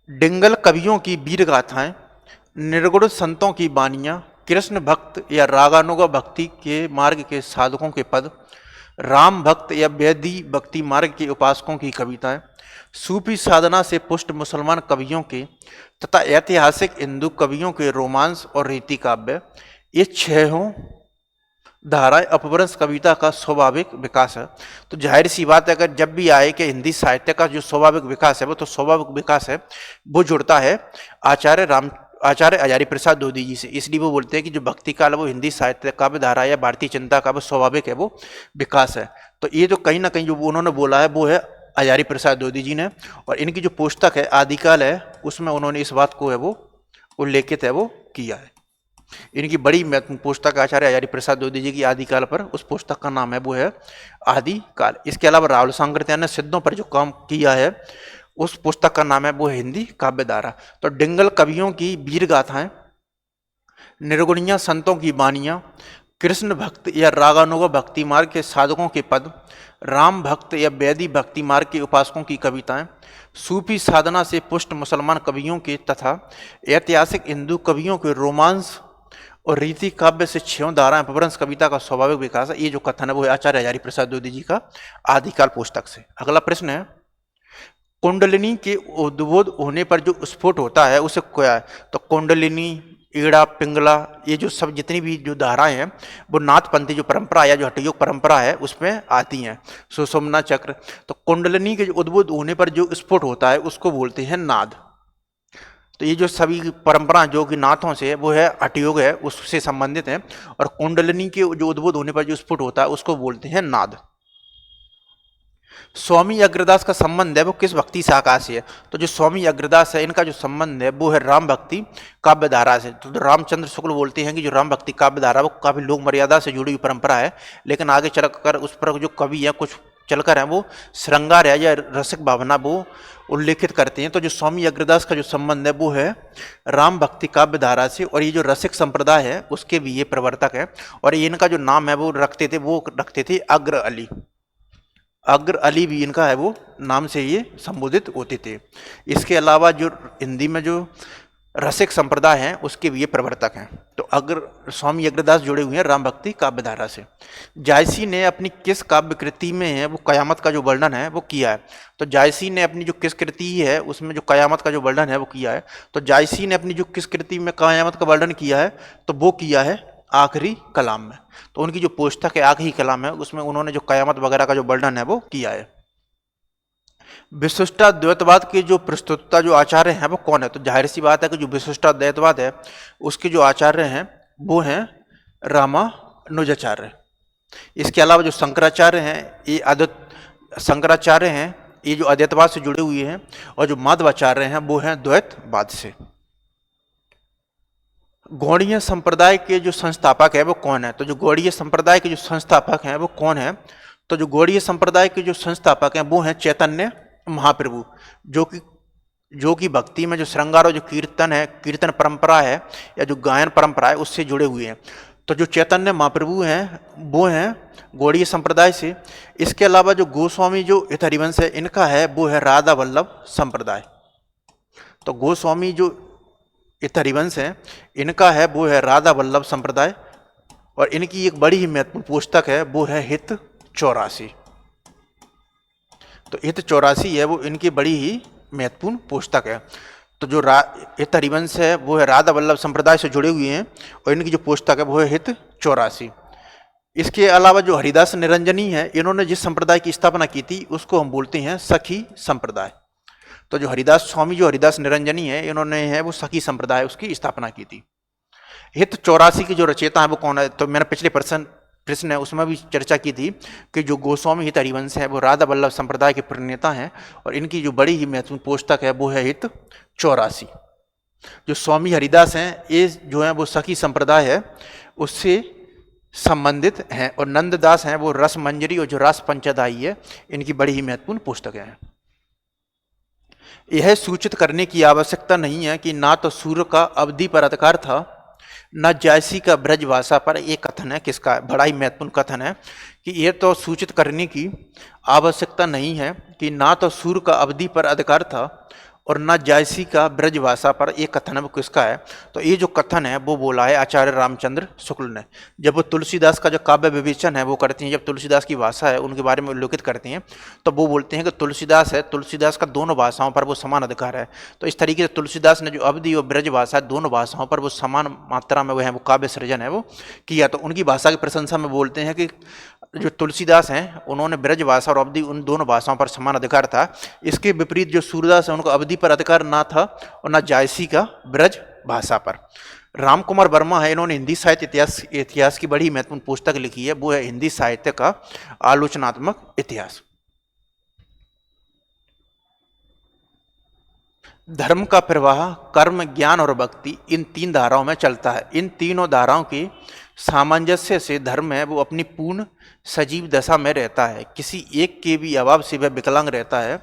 डिंगल कवियों की वीर गाथाएं, निर्गुण संतों की बानियां, कृष्ण भक्त या रागानुगा भक्ति के मार्ग के साधकों के पद, राम भक्त या वैदी भक्ति मार्ग के उपासकों की कविताएं, सूफी साधना से पुष्ट मुसलमान कवियों के तथा ऐतिहासिक हिंदू कवियों के रोमांस और रीति काव्य, ये छहों धाराएं अपभ्रंश कविता का स्वाभाविक विकास है। तो जाहिर सी बात है, अगर जब भी आए कि हिंदी साहित्य का जो स्वाभाविक विकास है वो तो स्वाभाविक विकास है, वो जुड़ता है आचार्य हजारी प्रसाद द्विवेदी जी से। इसलिए वो बोलते हैं कि जो भक्ति काल है वो हिंदी साहित्य काव्य धारा या भारतीय चिंता का वो स्वाभाविक है, वो विकास है। तो ये जो कहीं ना कहीं जो उन्होंने बोला है वो है हजारी प्रसाद द्विवेदी जी ने। और इनकी जो पुस्तक है आदिकाल है, उसमें उन्होंने इस बात को है वो उल्लेखित है वो किया है। इनकी बड़ी महत्वपूर्ण पुस्तक आचार्य हजारी प्रसाद द्विवेदी जी की आदिकाल पर, उस पुस्तक का नाम है वो है आदिकाल। इसके अलावा राहुल सांकृत्यायन ने सिद्धों पर जो काम किया है, उस पुस्तक का नाम है वो हिंदी काव्य धारा। तो डिंगल कवियों की वीर गाथाएं, निर्गुणिया संतों की बानियां, कृष्ण भक्त या रागानुगा भक्ति मार्ग के साधकों के पद, राम भक्त या वैदी भक्ति मार्ग के उपासकों की कविताएं, सूफी साधना से पुष्ट मुसलमान कवियों के तथा ऐतिहासिक हिंदू कवियों के रोमांस और रीति काव्य से छयों धाराएं अपभ्रंश कविता का स्वाभाविक विकास है। ये जो कथन है वो है आचार्य हजारी प्रसाद द्विवेदी जी का आदिकाल पुस्तक से। अगला प्रश्न है, कुंडलिनी के उद्बोध होने पर जो स्फुट होता है उसे क्या है? तो कुंडलिनी, ईड़ा, पिंगला, ये जो सब जितनी भी जो धाराएं हैं वो नाथपंथी जो परंपरा या जो हठयोग परंपरा है उसमें आती हैं। सुषुम्ना चक्र। तो कुंडलिनी के जो उद्बोध होने पर जो स्फुट होता है उसको बोलते हैं नाद। तो ये जो सभी परंपरा जो कि नाथों से वो है हठयोग है, उससे संबंधित है। और कुंडलिनी के जो उद्बोध होने पर जो स्फुट होता है उसको बोलते हैं नाद। स्वामी अग्रदास का संबंध है वो किस भक्ति शाखा से है? तो जो स्वामी अग्रदास है इनका जो संबंध है वो है राम भक्ति काव्य धारा से। तो रामचंद्र शुक्ल बोलते हैं कि जो राम भक्ति काव्य धारा वो काफी लोक मर्यादा से जुड़ी हुई परंपरा है, लेकिन आगे चलकर उस पर जो कवि है कुछ चलकर है वो श्रृंगार है या रसिक भावना वो उल्लेखित करते हैं। तो जो स्वामी अग्रदास का जो संबंध है वो है राम भक्ति काव्य धारा से, और ये जो रसिक संप्रदाय है उसके भी ये प्रवर्तक है। और ये इनका जो नाम है वो रखते थे अग्र अली। अग्र अली भी इनका है वो नाम से ये संबोधित होते थे। इसके अलावा जो हिंदी में जो रसिक संप्रदाय हैं उसके भी ये प्रवर्तक हैं। तो स्वामी अग्रदास जुड़े हुए हैं राम भक्ति काव्य धारा से। जायसी ने अपनी किस काव्य कृति में है वो कयामत का जो वर्णन है वो किया है? तो जायसी ने अपनी जो किस कृति है उसमें जो कयामत का जो वर्णन है वो किया है। तो जायसी ने अपनी जो किस कृति में कयामत का वर्णन किया है तो वो किया है आखिरी कलाम में। तो उनकी जो पुस्तक है आखिरी कलाम है उसमें उन्होंने जो कयामत वगैरह का जो वर्णन है वो किया है। विशिष्टाद्वैतवाद के जो प्रस्तुतता जो आचार्य हैं वो कौन है? तो जाहिर सी बात है कि जो विशिष्टाद्वैतवाद है उसके जो आचार्य हैं वो हैं रामानुजाचार्य। इसके अलावा जो शंकराचार्य हैं ये शंकराचार्य हैं, ये जो अद्वैतवाद से जुड़े हुए हैं। और जो माधवाचार्य हैं वो हैं द्वैतवाद से। गौड़ीय संप्रदाय के जो संस्थापक है वो कौन है? तो जो गौड़ीय संप्रदाय के जो संस्थापक हैं वो कौन है? तो जो गौड़ीय संप्रदाय के जो संस्थापक हैं वो हैं चैतन्य महाप्रभु, जो कि भक्ति में जो श्रृंगार और जो कीर्तन है, कीर्तन परंपरा है या जो गायन परंपरा है उससे जुड़े हुए हैं। तो जो चैतन्य महाप्रभु हैं वो हैं गौड़ीय संप्रदाय से। इसके अलावा जो गोस्वामी जो हरिवंश है इनका है वो है राधा वल्लभ संप्रदाय। तो गोस्वामी जो हरिवंश है इनका है वो है राधा वल्लभ संप्रदाय। और इनकी एक बड़ी ही महत्वपूर्ण पुस्तक है वो है हित 84। तो हित 84 है वो इनकी बड़ी ही महत्वपूर्ण पुस्तक है। तो जो हित हरिवंश है वो है राधा वल्लभ संप्रदाय से जुड़े हुए हैं और इनकी जो पुस्तक है वो है हित 84। इसके अलावा जो हरिदास निरंजनी है इन्होंने जिस संप्रदाय की स्थापना की थी उसको हम बोलते हैं सखी संप्रदाय। तो जो हरिदास निरंजनी है इन्होंने है वो सखी संप्रदाय उसकी स्थापना की थी। हित 84 की जो रचयिता है वो कौन है? तो मैंने पिछले प्रश्न है उसमें भी चर्चा की थी कि जो गोस्वामी हित हरिवंश है वो राधा वल्लभ संप्रदाय के प्रणेता हैं और इनकी जो बड़ी ही महत्वपूर्ण पुस्तक है वो है हित 84। जो स्वामी हरिदास हैं ये जो है वो सखी संप्रदाय है उससे संबंधित हैं। और नंददास हैं वो रस मंजरी और जो रस पंचदाई है इनकी बड़ी ही महत्वपूर्ण पुस्तकें हैं। यह सूचित करने की आवश्यकता नहीं है कि ना तो सूर्य का अवधि पर अधिकार था न जायसी का ब्रजभाषा पर। एक कथन है किसका? बड़ा ही महत्वपूर्ण कथन है कि यह तो सूचित करने की आवश्यकता नहीं है कि ना तो सूर्य का अवधि पर अधिकार था और न जायसी का ब्रज भाषा पर ये कथन है वो किसका है? तो ये जो कथन है वो बोला है आचार्य रामचंद्र शुक्ल ने। जब वो तुलसीदास का जो काव्य विवेचन है वो करती हैं, जब तुलसीदास की भाषा है उनके बारे में उल्लेखित करती हैं, तो वो बोलते हैं कि तुलसीदास है, तुलसीदास का दोनों भाषाओं पर वो समान अधिकार है। तो इस तरीके से तुलसीदास ने जो अवधि और ब्रज भाषा है दोनों भाषाओं पर वो समान मात्रा में वो काव्य सृजन है वो किया। तो उनकी भाषा की प्रशंसा में बोलते हैं कि जो तुलसीदास हैं उन्होंने ब्रज भाषा और अवधि उन दोनों भाषाओं पर समान अधिकार था। इसके विपरीत जो सूरदास है उनको अवधि पर अधिकार ना था और ना जायसी का ब्रज भाषा पर। राम कुमार वर्मा है, इन्होंने हिंदी साहित्य इतिहास की बड़ी महत्वपूर्ण पुस्तक लिखी है, वो है हिंदी साहित्य का आलोचनात्मक इतिहास। धर्म का प्रवाह कर्म, ज्ञान और भक्ति इन तीन धाराओं में चलता है। इन तीनों धाराओं के सामंजस्य से धर्म है वो अपनी पूर्ण सजीव दशा में रहता है, किसी एक के भी अभाव से वह विकलांग रहता है।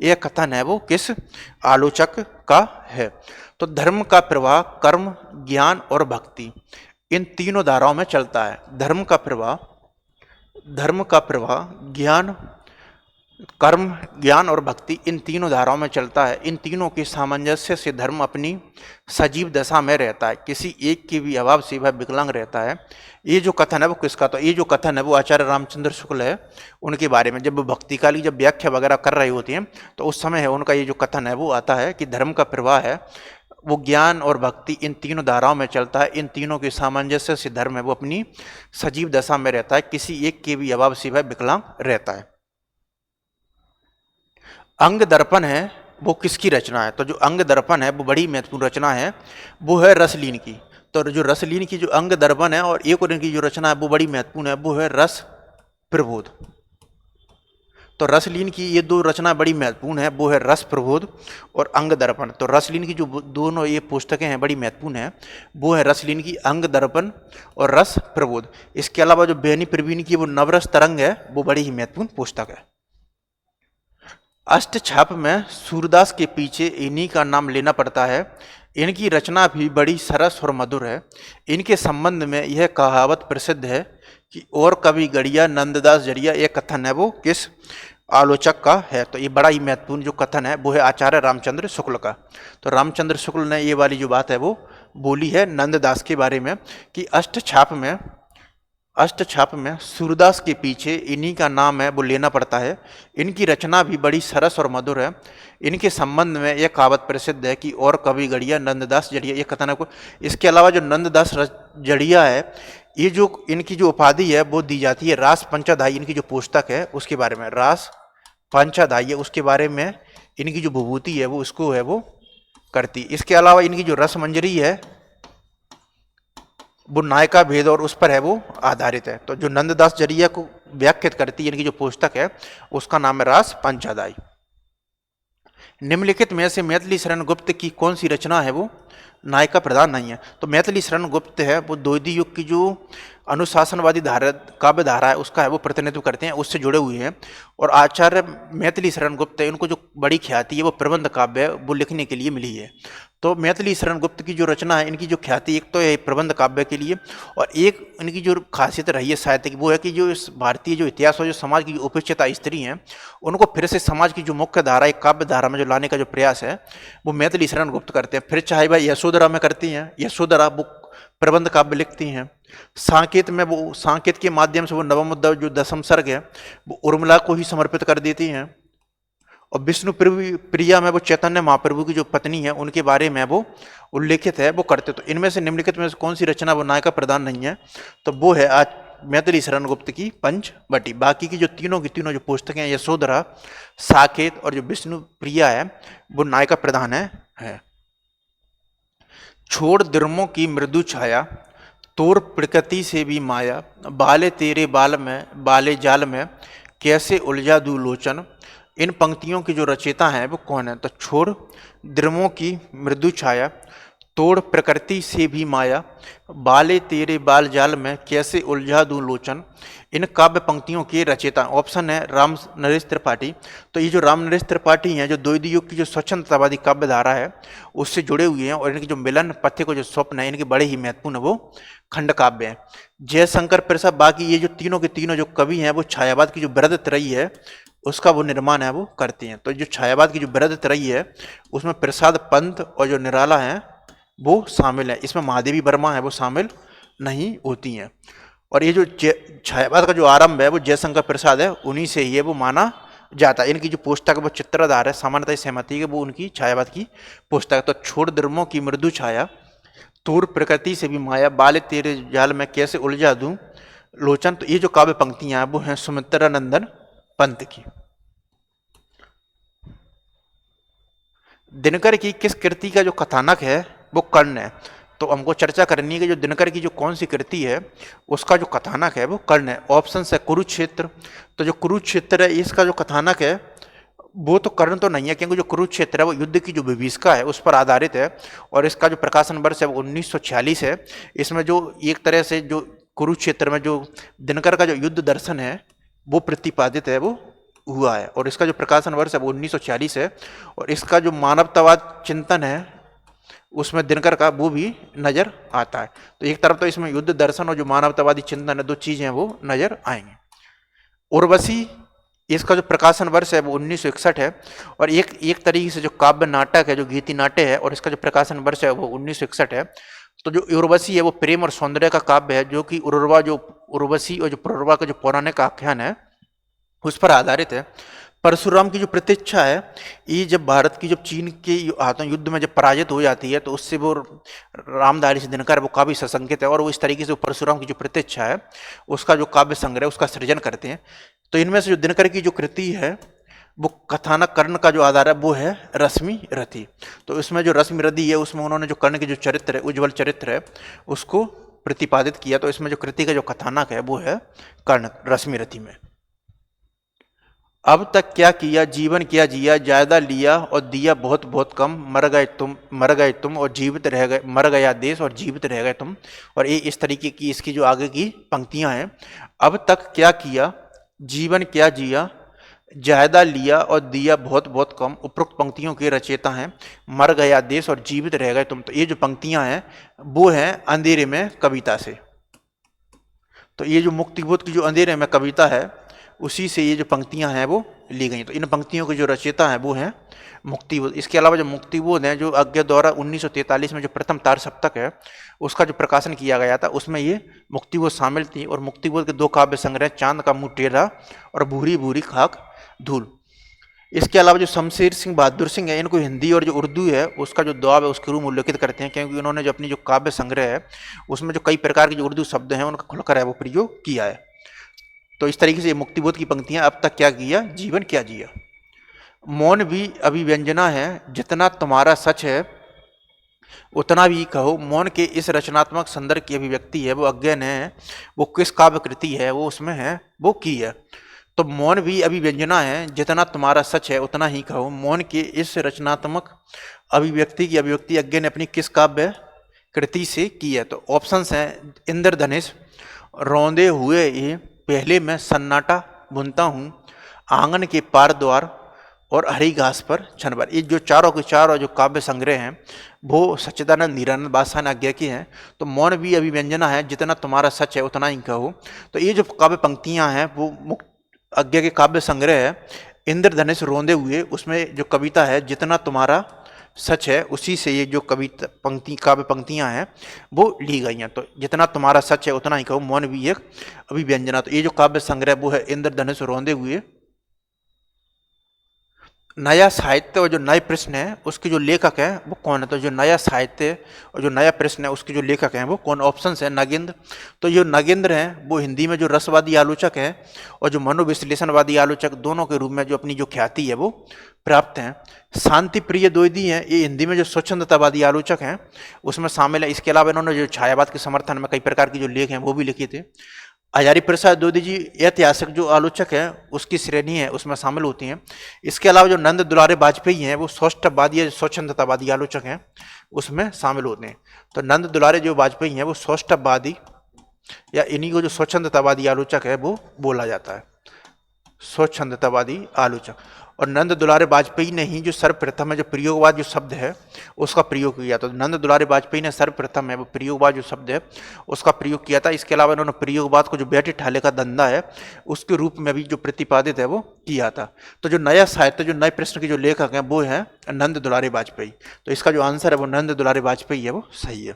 यह कथन है वो किस आलोचक का है? तो धर्म का प्रवाह कर्म, ज्ञान और भक्ति इन तीनों धाराओं में चलता है। धर्म का प्रवाह ज्ञान, कर्म, ज्ञान और भक्ति इन तीनों धाराओं में चलता है। इन तीनों के सामंजस्य से धर्म अपनी सजीव दशा में रहता है, किसी एक के भी अभाव से वह विकलांग रहता है। ये जो कथन है वो किसका? तो ये जो कथन है वो आचार्य रामचंद्र शुक्ल है उनके बारे में। जब भक्ति काल की जब व्याख्या वगैरह कर रही होती हैं तो उस समय है उनका ये जो कथन है वो आता है कि धर्म का प्रवाह है वो ज्ञान और भक्ति इन तीनों धाराओं में चलता है। इन तीनों के सामंजस्य से धर्म है वो अपनी सजीव दशा में रहता है, किसी एक के भी अभाव से वह विकलांग रहता है। अंग दर्पण है वो किसकी रचना है? तो जो अंग दर्पण है वो बड़ी महत्वपूर्ण रचना है, वो है रसलीन की। तो जो रसलीन की जो अंग दर्पण है और एक और इनकी जो रचना है वो बड़ी महत्वपूर्ण है, वो है रस प्रबोध। तो रसलीन की ये दो रचना बड़ी महत्वपूर्ण है, वो है रस प्रबोध और अंग दर्पण। तो रसलीन की जो दोनों ये पुस्तकें हैं बड़ी महत्वपूर्ण है, वो है रसलीन की अंग दर्पण और रस प्रबोध। इसके अलावा जो बेनी प्रवीण की वो नवरस तरंग है वो बड़ी ही महत्वपूर्ण पुस्तक है। अष्टछाप में सूरदास के पीछे इन्हीं का नाम लेना पड़ता है। इनकी रचना भी बड़ी सरस और मधुर है। इनके संबंध में यह कहावत प्रसिद्ध है कि और कवि गढ़िया नंददास जड़िया। यह कथन है वो किस आलोचक का है? तो ये बड़ा ही महत्वपूर्ण जो कथन है वो है आचार्य रामचंद्र शुक्ल का। तो रामचंद्र शुक्ल ने ये वाली जो बात है वो बोली है नंददास के बारे में कि अष्टछाप में सूरदास के पीछे इन्हीं का नाम है वो लेना पड़ता है। इनकी रचना भी बड़ी सरस और मधुर है। इनके संबंध में यह कहावत प्रसिद्ध है कि और कवि गढ़िया नंददास जड़िया। ये कथन है को। इसके अलावा जो नंददास जड़िया है, ये जो इनकी जो उपाधि है वो दी जाती है रास पंचाधाई। इनकी जो पुस्तक है उसके बारे में रास पंचाधाई है, उसके बारे में इनकी जो विभूति है वो उसको है वो करती। इसके अलावा इनकी जो रसमंजरी है वो नायका भेद और उस पर है वो आधारित है। तो जो नंददास जड़िया को व्याख्यात करती है इनकी जो पुस्तक है उसका नाम है रास पंचाधाई। निम्नलिखित में से मैथिली शरण गुप्त की कौन सी रचना है वो नायिका प्रधान नहीं है? तो मैथिली शरण गुप्त है वो द्वितीय युग की जो अनुशासनवादी धारा काव्य धारा है उसका है वो प्रतिनिधित्व करते हैं, उससे जुड़े हुए हैं। और आचार्य मैथिली शरण गुप्त है, इनको जो बड़ी ख्याति है वो प्रबंध काव्य है वो लिखने के लिए मिली है। तो मैथिली शरण गुप्त की जो रचना है इनकी जो ख्याति एक तो है प्रबंध काव्य के लिए, और एक इनकी जो खासियत रही है साहित्य की वो है कि जो इस भारतीय जो इतिहास और जो समाज की उपेक्षिता स्त्री हैं उनको फिर से समाज की जो मुख्य धारा एक काव्य धारा में जो लाने का जो प्रयास है वो मैथिली शरण गुप्त करते हैं। फिर चाहे भाई यशोधरा में करती हैं, यशोधरा वो प्रबंध काव्य लिखती हैं। सांकेत में वो सांकेत के माध्यम से वो नवम उद्धव जो दशम सर्ग है वो उर्मिला को ही समर्पित कर देती हैं। और विष्णु प्रिया में वो चैतन्य महाप्रभु की जो पत्नी है उनके बारे में वो उल्लेखित है वो करते। तो इनमें से निम्नलिखित में से कौन सी रचना वो नायिका प्रधान नहीं है? तो वो है आज मैथिली शरण गुप्त की पंचवटी। बाकी की जो तीनों जो पुस्तकें हैं यशोधरा, साकेत और जो विष्णु प्रिया है वो नायिका प्रधान है। छोड़ द्रुमों की मृदु छाया, तोर प्रकृति से भी माया, बाले तेरे बाले जाल में कैसे उलझा दू लोचन। इन पंक्तियों की जो रचयिता हैं वो कौन है? तो छोड़ द्रुमों की मृदु छाया, तोड़ प्रकृति से भी माया, बाले तेरे बाल जाल में कैसे उलझा दूं लोचन। इन काव्य पंक्तियों के रचयिता ऑप्शन है राम नरेश त्रिपाठी। तो ये जो राम नरेश त्रिपाठी हैं जो द्वितीय युग की जो स्वच्छंदतावादी काव्य धारा है उससे जुड़े हुए हैं, और इनके जो मिलन पथ्य को जो स्वप्न है इनके बड़े ही महत्वपूर्ण वो खंड काव्य हैं। जयशंकर प्रसाद, बाकी ये जो तीनों के तीनों जो कवि हैं वो छायावाद की जो वृहद त्रयी है उसका वो निर्माण है वो करती हैं। तो जो छायावाद की जो बृहद त्रयी है उसमें प्रसाद पंत और जो निराला है वो शामिल है, इसमें महादेवी वर्मा है वो शामिल नहीं होती हैं। और ये जो छायावाद का जो आरंभ है वो जयशंकर प्रसाद है, उन्हीं से ही है वो माना जाता है। इनकी जो पुस्तक है वो चित्रधार है, सामान्यतः सहमति है वो उनकी छायावाद की पुस्तक है। तो छोड़ द्रमों की मृदु छाया, तूर प्रकृति से भी माया, बाले तेरे जाल में कैसे उलझा दूं लोचन। तो ये जो काव्य पंक्तियां हैं वो हैं सुमित्रानंदन पंत की। दिनकर की किस कृति का जो कथानक है वो कर्ण है। तो हमको चर्चा करनी है कि जो दिनकर की जो कौन सी कृति है उसका जो कथानक है वो कर्ण है। ऑप्शन है कुरुक्षेत्र। तो जो कुरुक्षेत्र है इसका जो कथानक है वो तो कर्ण तो नहीं है, क्योंकि जो कुरुक्षेत्र है वो युद्ध की जो विभीषिका है उस पर आधारित है और इसका जो प्रकाशन वर्ष है वो 1946 है। इसमें जो एक तरह से जो कुरुक्षेत्र में जो दिनकर का जो युद्ध दर्शन है वो प्रतिपादित है वो हुआ है और इसका जो प्रकाशन वर्ष है वो 1946 है। और इसका जो मानवतावाद चिंतन है उसमें दिनकर का वो भी नजर आता है। तो एक तरफ तो इसमें युद्ध दर्शन और जो मानवतावादी चिंतन है दो चीजें वो नजर आएंगी। उर्वशी इसका जो प्रकाशन वर्ष है वो 1961 है और एक तरीके से जो काव्य नाटक है जो गीति नाट्य है और इसका जो प्रकाशन वर्ष है वो 1961 है। तो जो उर्वशी है वो प्रेम और सौंदर्य का काव्य है, जो कि उर्वशी और जो पुरुरवा का जो पौराणिक आख्यान है उस पर आधारित है। परशुराम की जो प्रतीक्षा है ये जब भारत की जब चीन के हाथों युद्ध में जब पराजित हो जाती है तो उससे वो रामधारी से दिनकर वो काफी सशंकित है और वो इस तरीके से परशुराम की जो प्रतीक्षा है उसका जो काव्य संग्रह उसका सृजन करते हैं। तो इनमें से जो दिनकर की जो कृति है वो कथानक कर्ण का जो आधार है वो है रश्मि रथी। तो इसमें जो रश्मि रथी है उसमें उन्होंने जो कर्ण के जो चरित्र है उज्ज्वल चरित्र है उसको प्रतिपादित किया। तो इसमें जो कृति का जो कथानक है वो है कर्ण रश्मि रथी में। अब तक क्या किया जीवन क्या जिया, जायदा लिया और दिया बहुत बहुत कम, मर गए तुम और जीवित रह गए, मर गया देश और जीवित रह गए तुम। और ये इस तरीके की इसकी जो आगे की पंक्तियां हैं, अब तक क्या किया जीवन क्या जिया, जायदा लिया और दिया बहुत बहुत कम, उपरोक्त पंक्तियों के रचयिता हैं मर गया देश और जीवित रह गए तुम। तो ये जो पंक्तियां हैं वो हैं अंधेरे में कविता से। तो ये जो मुक्तिबोध की जो अंधेरे में कविता है उसी से ये जो पंक्तियां हैं वो ली गई। तो इन पंक्तियों के जो रचयिता हैं वो हैं मुक्तिबोध। इसके अलावा जो मुक्तिबोध हैं जो अज्ञा द्वारा 1943 में जो प्रथम तार सप्तक है उसका जो प्रकाशन किया गया था उसमें ये मुक्तिबोध शामिल थी। और मुक्तिबोध के दो काव्य संग्रह चांद का मुंह टेढ़ा और भूरी भूरी खाक धूल। इसके अलावा जो शमशेर सिंह बहादुर सिंह है इनको हिंदी और जो उर्दू है उसका जो द्वाब है उसके रूप में उल्लेखित करते हैं, क्योंकि उन्होंने जो अपनी जो काव्य संग्रह है उसमें जो कई प्रकार के जो उर्दू शब्द हैं उनका खुलकर है वो प्रयोग किया है। तो इस तरीके से ये मुक्तिबोध की पंक्तियां अब तक क्या किया जीवन क्या जिया। मौन भी अभिव्यंजना है, जितना तुम्हारा सच है उतना भी कहो। मौन के इस रचनात्मक संदर्भ की अभिव्यक्ति है वो अज्ञान है, वो किस काव्य कृति है वो उसमें है वो की है। तो मौन भी अभिव्यंजना है, जितना तुम्हारा सच है उतना ही कहो। मौन के इस रचनात्मक अभिव्यक्ति की अभिव्यक्ति अज्ञान ने अपनी किस काव्य कृति से की है। तो ऑप्शंस हैं इंद्रधनुष, रौंदे हुए ये, पहले मैं सन्नाटा बुनता हूँ, आंगन के पार द्वार और हरी घास पर छन भर। ये जो चारों के चारों जो काव्य संग्रह हैं वो सच्चिदानंद नीरानंद बादशाह आज्ञा की हैं। तो मौन भी अभिव्यंजना है, जितना तुम्हारा सच है उतना ही कहो। तो ये जो काव्य पंक्तियां हैं वो आज्ञा के काव्य संग्रह है इंद्रधनुष रोंदे हुए, उसमें जो कविता है जितना तुम्हारा सच है उसी से ये जो कविता पंक्ति काव्य पंक्तियां हैं वो ली गई हैं। तो जितना तुम्हारा सच है उतना ही कहो, मौन भी एक अभिव्यंजना। तो ये जो काव्य संग्रह वो है इंद्रधनुष रोंदे हुए। नया साहित्य और जो नए प्रश्न है उसके जो लेखक हैं वो कौन है। तो जो नया साहित्य और जो नया प्रश्न है उसके जो लेखक हैं वो कौन, ऑप्शन है नगेंद्र। तो जो नगेंद्र हैं वो हिंदी में जो रसवादी आलोचक हैं और जो मनोविश्लेषणवादी आलोचक दोनों के रूप में जो अपनी जो ख्याति है वो प्राप्त हैं। शांति प्रिय द्विवेदी हैं, ये हिंदी में जो स्वच्छंदतावादी आलोचक हैं उसमें शामिल है। इसके अलावा इन्होंने जो छायावाद के समर्थन में कई प्रकार की जो लेख हैं वो भी लिखे थे। हजारी प्रसाद द्विवेदी जी ऐतिहासिक जो आलोचक हैं उसकी श्रेणी है उसमें शामिल होती हैं। इसके अलावा जो नंद दुलारे वाजपेयी हैं वो सौष्ठववादी या स्वच्छंदतावादी आलोचक हैं उसमें शामिल होते हैं। तो नंद दुलारे जो वाजपेयी हैं वो सौष्ठववादी या इन्हीं को जो स्वच्छंदतावादी आलोचक है वो बोला जाता है। स्वच्छंदतावादी आलोचक। और नंद दुलारे वाजपेयी ने ही जो सर्वप्रथम है जो प्रयोगवाद जो शब्द है उसका प्रयोग किया। तो नंद दुलारे वाजपेयी ने सर्वप्रथम है वो प्रयोगवाद जो शब्द है उसका प्रयोग किया था। इसके अलावा इन्होंने प्रयोगवाद को जो बैठे ठाले का धंधा है उसके रूप में भी जो प्रतिपादित है वो किया था। तो जो नया साहित्य जो नए प्रश्न के जो लेखक हैं वो है नंद दुलारे वाजपेयी। तो इसका जो आंसर है वो नंद दुलारे वाजपेयी है वो सही है।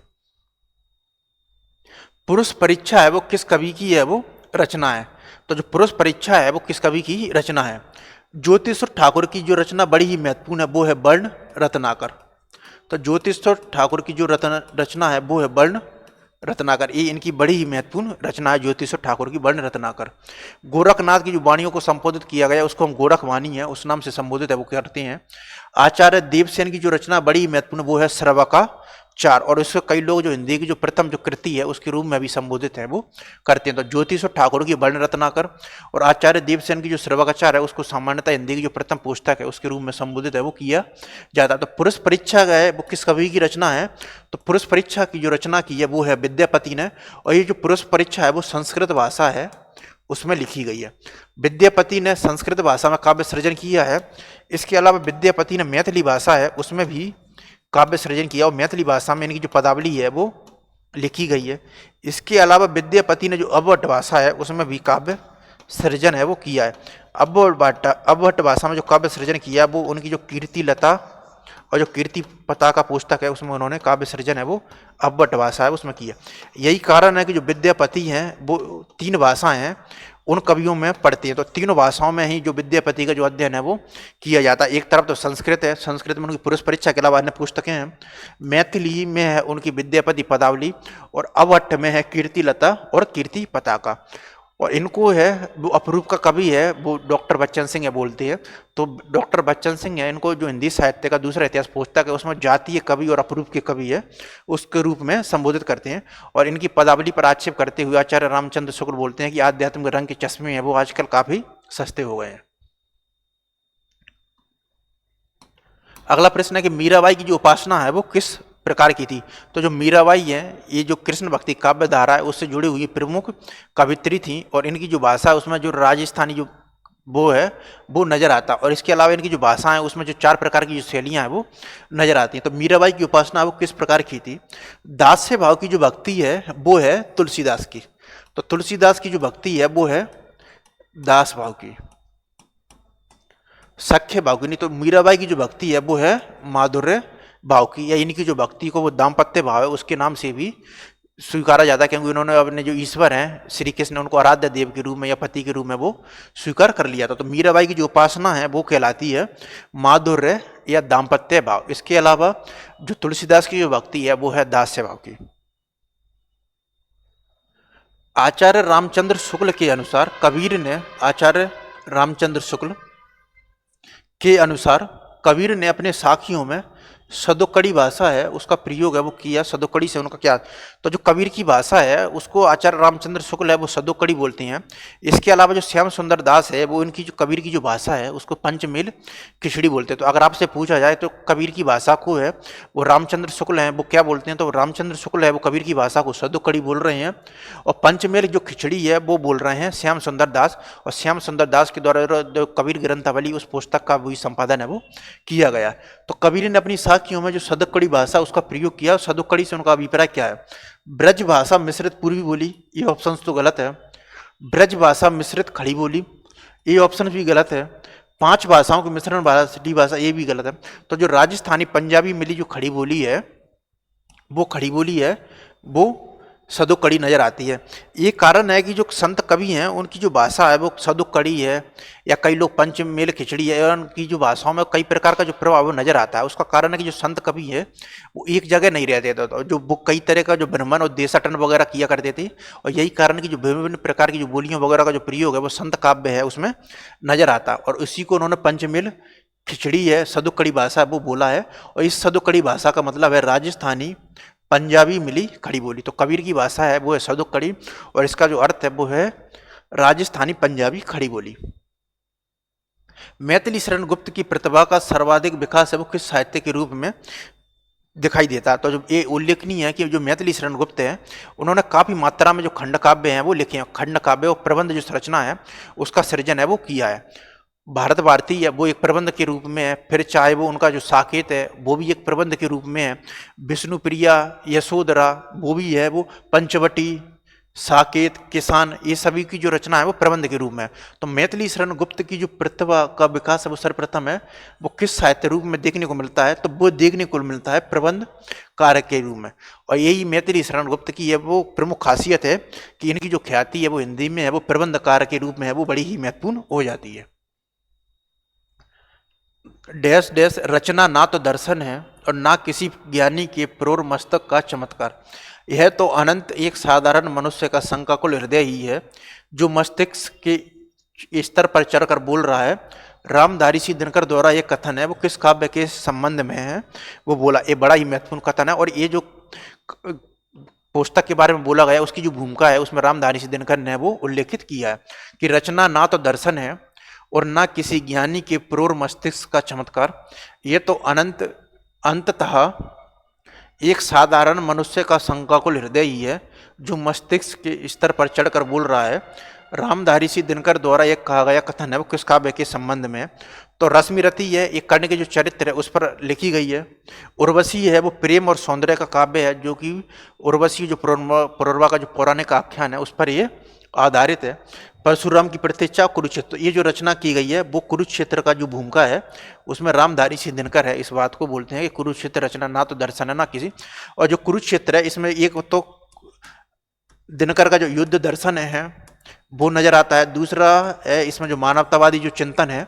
पुरुष परीक्षा है वो किस कवि की है वो रचना है। तो जो पुरुष परीक्षा है वो किस कवि की रचना है। ज्योतिषर ठाकुर की जो रचना बड़ी ही महत्वपूर्ण है वो है वर्ण रत्नाकर। तो ज्योतिषर ठाकुर की जो रचना है वो है वर्ण रत्नाकर। ये इनकी बड़ी ही महत्वपूर्ण रचना है ज्योतिषर ठाकुर की वर्ण रत्नाकर। गोरखनाथ की जो वाणियों को संबोधित किया गया उसको हम गोरख वाणी है उस नाम से संबोधित है वो करते हैं। आचार्य देवसेन की जो रचना बड़ी ही महत्वपूर्ण वो है श्रवका चार। और इसको कई लोग जो हिंदी की जो प्रथम जो कृति है उसके रूप में भी संबोधित है वो करते हैं। तो ज्योतिषर ठाकुर की वर्ण रत्नाकर और आचार्य देवसेन की जो श्रवकाचार है उसको सामान्यतः हिंदी की जो प्रथम पुस्तक है उसके रूप में संबोधित है वो किया जाता है। तो पुरुष परीक्षा है वो किस कवि की रचना है। तो पुरुष परीक्षा की जो रचना की है वो है विद्यापति ने। और ये जो पुरुष परीक्षा है वो संस्कृत भाषा है उसमें लिखी गई है। विद्यापति ने संस्कृत भाषा में काव्य सृजन किया है। इसके अलावा विद्यापति ने मैथिली भाषा है उसमें भी काव्य सृजन किया और मैथिली भाषा में इनकी जो पदावली है वो लिखी गई है। इसके अलावा विद्यापति ने जो अवहट भाषा है उसमें भी काव्य सृजन है वो किया है। अवहट भाषा में जो काव्य सृजन किया वो उनकी जो कीर्ति लता और जो कीर्ति पताका पुस्तक है उसमें उन्होंने काव्य सृजन है वो अवहट भाषा है उसमें किया। यही कारण है कि जो विद्यापति हैं वो 3 भाषाएं हैं उन कवियों में पढ़ती है। तो तीनों भाषाओं में ही जो विद्यापति का जो अध्ययन है वो किया जाता है। एक तरफ तो संस्कृत है, संस्कृत में उनकी पुरुष परीक्षा के अलावा अन्य पुस्तकें हैं। मैथिली में है उनकी विद्यापति पदावली और अवहट्ठ में है कीर्ति लता और कीर्ति पताका। और इनको है वो अपरूप का कवि है वो डॉक्टर बच्चन सिंह है बोलते हैं। तो डॉक्टर बच्चन सिंह है इनको जो हिंदी साहित्य का दूसरा इतिहास पुस्तक है उसमें जातीय कवि और अपरूप के कवि है उसके रूप में संबोधित करते हैं। और इनकी पदावली पर आक्षेप करते हुए आचार्य रामचंद्र शुक्ल बोलते हैं कि आध्यात्म के रंग के चश्मे हैं वो आजकल काफी सस्ते हो गए हैं। अगला प्रश्न है कि मीराबाई की जो उपासना है वो किस प्रकार की थी। तो जो मीराबाई है ये जो कृष्ण भक्ति काव्य धारा है उससे जुड़ी हुई प्रमुख कवित्री थी। और इनकी जो भाषा है उसमें जो राजस्थानी जो वो है वो नजर आता। और इसके अलावा इनकी जो भाषा है उसमें जो 4 प्रकार की जो शैलियां हैं वो नजर आती हैं। तो मीराबाई की उपासना वो किस प्रकार की थी। दास्य भाव की जो भक्ति है वो है तुलसीदास की। तो तुलसीदास की जो भक्ति है वो है दास भाव की, सख्य भाव की। नहीं तो मीराबाई की जो भक्ति है वो है माधुर्य भाव की, या इनकी जो भक्ति को वो दाम्पत्य भाव है उसके नाम से भी स्वीकारा जाता है क्योंकि उन्होंने अपने जो ईश्वर हैं श्री कृष्ण ने उनको आराध्य देव के रूप में या पति के रूप में वो स्वीकार कर लिया था। तो मीराबाई की जो उपासना है वो कहलाती है माधुर्य या दाम्पत्य भाव। इसके अलावा जो तुलसीदास की जो भक्ति है वो है दास्य भाव की। आचार्य रामचंद्र शुक्ल के अनुसार कबीर ने आचार्य रामचंद्र शुक्ल के अनुसार कबीर ने अपने साखियों में सदोकड़ी भाषा है उसका प्रयोग है वो किया। सदोकड़ी से उनका क्या, तो जो कबीर की भाषा है उसको आचार्य रामचंद्र शुक्ल है वो सदोकड़ी बोलते हैं। इसके अलावा जो श्याम सुंदर दास है वो इनकी जो कबीर की जो भाषा है उसको पंचमेल खिचड़ी बोलते हैं। तो अगर आपसे पूछा जाए तो कबीर की भाषा को है वो रामचंद्र शुक्ल हैं वो क्या बोलते हैं, तो रामचंद्र शुक्ल है वो कबीर की भाषा को सदोकड़ी बोल रहे हैं और पंचमेल जो खिचड़ी है वो बोल रहे हैं श्याम सुंदर दास। और श्याम सुंदर दास के द्वारा जो कबीर ग्रंथावली उस पुस्तक का वही संपादन है वो किया गया। तो कबीर ने अपनी साखियों में जो सदोकड़ी भाषा उसका प्रयोग किया। सदोकड़ी से उनका अभिप्राय क्या है। ब्रज भाषा मिश्रित पूर्वी बोली, ये ऑप्शन तो गलत है। ब्रज भाषा मिश्रित खड़ी बोली, ये ऑप्शन भी गलत है। 5 भाषाओं के मिश्रण भाषा, ये भी गलत है। तो जो राजस्थानी पंजाबी मिली जो खड़ी बोली है वो खड़ी बोली है वो सदोकड़ी नजर आती है। ये कारण है कि जो संत कवि हैं उनकी जो भाषा है वो सदोकड़ी है, या कई लोग पंचमेल खिचड़ी है। उनकी जो भाषाओं में कई प्रकार का जो प्रभाव वो नजर आता है। उसका कारण है कि जो संत कवि है वो एक जगह नहीं रहते थे, तो जो वो कई तरह का जो भ्रमण और देशाटन वगैरह किया करते थे। और यही कारण कि जो विभिन्न प्रकार की जो बोलियों वगैरह का जो प्रयोग है वो संत काव्य है उसमें नजर आता। और उसी को उन्होंने पंचमेल खिचड़ी है सदोकड़ी भाषा वो बोला है। और इस सदोकड़ी भाषा का मतलब है राजस्थानी पंजाबी मिली खड़ी बोली। तो कबीर की भाषा है वो है सदोकड़ी और इसका जो अर्थ है वो है राजस्थानी पंजाबी खड़ी बोली। मैथिली शरण गुप्त की प्रतिभा का सर्वाधिक विकास है वो किस साहित्य के रूप में दिखाई देता है। तो जो ये उल्लेखनीय है कि जो मैथिली शरण गुप्त है, उन्होंने काफ़ी मात्रा में जो खंड काव्य हैं वो लिखे हैं। खंड काव्य और प्रबंध जो संरचना है उसका सृजन है वो किया है। भारत भारती है वो एक प्रबंध के रूप में है, फिर चाहे वो उनका जो साकेत है वो भी एक प्रबंध के रूप में है, विष्णुप्रिया, यशोधरा वो भी है, वो पंचवटी, साकेत, किसान, ये सभी की जो रचना है वो प्रबंध के रूप में है। तो मैथिली शरण गुप्त की जो प्रतिभा का विकास है वो सर्वप्रथम है वो किस साहित्य रूप में देखने को मिलता है, तो वो देखने को मिलता है प्रबंध कार्य के रूप में। और यही मैथिली शरण गुप्त की है वो प्रमुख खासियत है कि इनकी जो ख्याति है वो हिंदी में है वो प्रबंध कार्य के रूप में है वो बड़ी ही महत्वपूर्ण हो जाती है। डैश डैश रचना ना तो दर्शन है और ना किसी ज्ञानी के प्रोर मस्तक का चमत्कार, यह तो अनंत एक साधारण मनुष्य का शंकाकुल हृदय ही है जो मस्तिष्क के स्तर पर चढ़कर बोल रहा है। रामधारी सिंह दिनकर द्वारा ये कथन है वो किस काव्य के संबंध में है वो बोला, ये बड़ा ही महत्वपूर्ण कथन है। और ये जो पुस्तक के बारे में बोला गया उसकी जो भूमिका है उसमें रामधारी सिंह दिनकर ने वो उल्लेखित किया है कि रचना ना तो दर्शन है और ना किसी ज्ञानी के प्रोर मस्तिष्क का चमत्कार, ये तो अंततः एक साधारण मनुष्य का शंकाकुल हृदय ही है जो मस्तिष्क के स्तर पर चढ़कर बोल रहा है। रामधारी सिंह दिनकर द्वारा एक कहा गया कथन है वो किस काव्य के संबंध में है, तो रश्मिरथी है एक कर्ण के जो चरित्र है उस पर लिखी गई है। उर्वशी है वो प्रेम और सौंदर्य का काव्य है जो कि उर्वशी जो पुरुरवा का जो पौराणिक आख्यान है उस पर ये आधारित है। परशुराम की प्रतीक्षा कुरुक्षेत्र, ये जो रचना की गई है वो कुरुक्षेत्र का जो भूमिका है उसमें रामधारी सिंह दिनकर है इस बात को बोलते हैं कि कुरुक्षेत्र रचना ना तो दर्शन है ना किसी, और जो कुरुक्षेत्र है इसमें एक तो दिनकर का जो युद्ध दर्शन है वो नजर आता है, दूसरा है इसमें जो मानवतावादी जो चिंतन है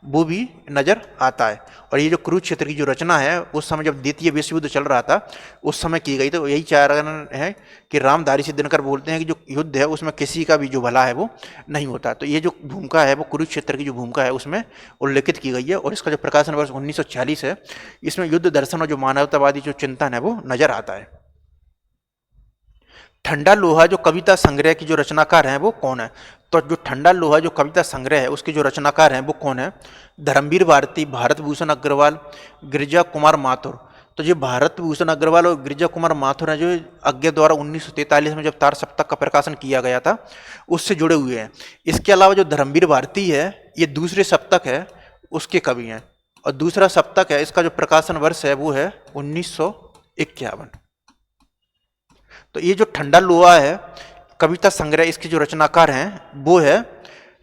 वो भी नजर आता है। और ये जो कुरुक्षेत्र की जो रचना है उस समय जब द्वितीय विश्व युद्ध चल रहा था उस समय की गई, तो यही कारण है कि रामधारी सिंह दिनकर बोलते हैं कि जो युद्ध है उसमें किसी का भी जो भला है वो नहीं होता। तो ये जो भूमिका है वो कुरुक्षेत्र की जो भूमिका है उसमें उल्लेखित की गई है। और इसका जो प्रकाशन वर्ष 1946 है, इसमें युद्ध दर्शन और जो मानवतावादी जो चिंतन है वो नजर आता है। ठंडा लोहा जो कविता संग्रह की जो रचनाकार हैं वो कौन है, तो जो ठंडा लोहा जो कविता संग्रह है उसके जो रचनाकार हैं वो कौन है, धर्मवीर भारती, भारत भूषण अग्रवाल, गिरिजा कुमार माथुर। तो जो भारत भूषण अग्रवाल और गिरिजा कुमार माथुर हैं जो अज्ञा द्वारा 1943 में जब तार सप्तक का प्रकाशन किया गया था उससे जुड़े हुए हैं। इसके अलावा जो धर्मवीर भारती है ये दूसरे सप्तक है उसके कवि हैं, और दूसरा सप्तक है इसका जो प्रकाशन वर्ष है वो है 1951। तो ये जो ठंडा लोहा है कविता संग्रह इसके जो रचनाकार हैं वो है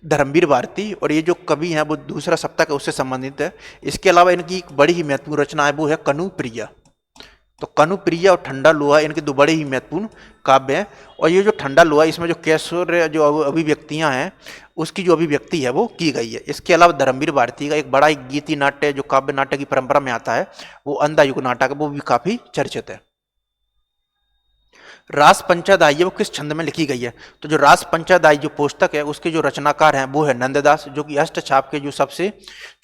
धर्मवीर भारती, और ये जो कवि हैं वो दूसरा सप्तक है उससे संबंधित है। इसके अलावा इनकी एक बड़ी ही महत्वपूर्ण रचना है वो है कनुप्रिया। तो कनुप्रिया और ठंडा लोहा इनके दो बड़े ही महत्वपूर्ण काव्य हैं। और ये जो ठंडा लोहा इसमें जो कैशोर जो अभिव्यक्तियां हैं उसकी जो अभिव्यक्ति है वो की गई है। इसके अलावा धर्मवीर भारती का एक बड़ा ही गीति नाट्य जो काव्य नाट्य की परंपरा में आता है वो अंधा युग नाटक है, वो भी काफी चर्चित है। रास पंचादाई है वो किस छंद में लिखी गई है, तो जो रास पंचादाई जो पुस्तक है उसके जो रचनाकार हैं वो है नंददास, जो कि अष्टछाप के जो सबसे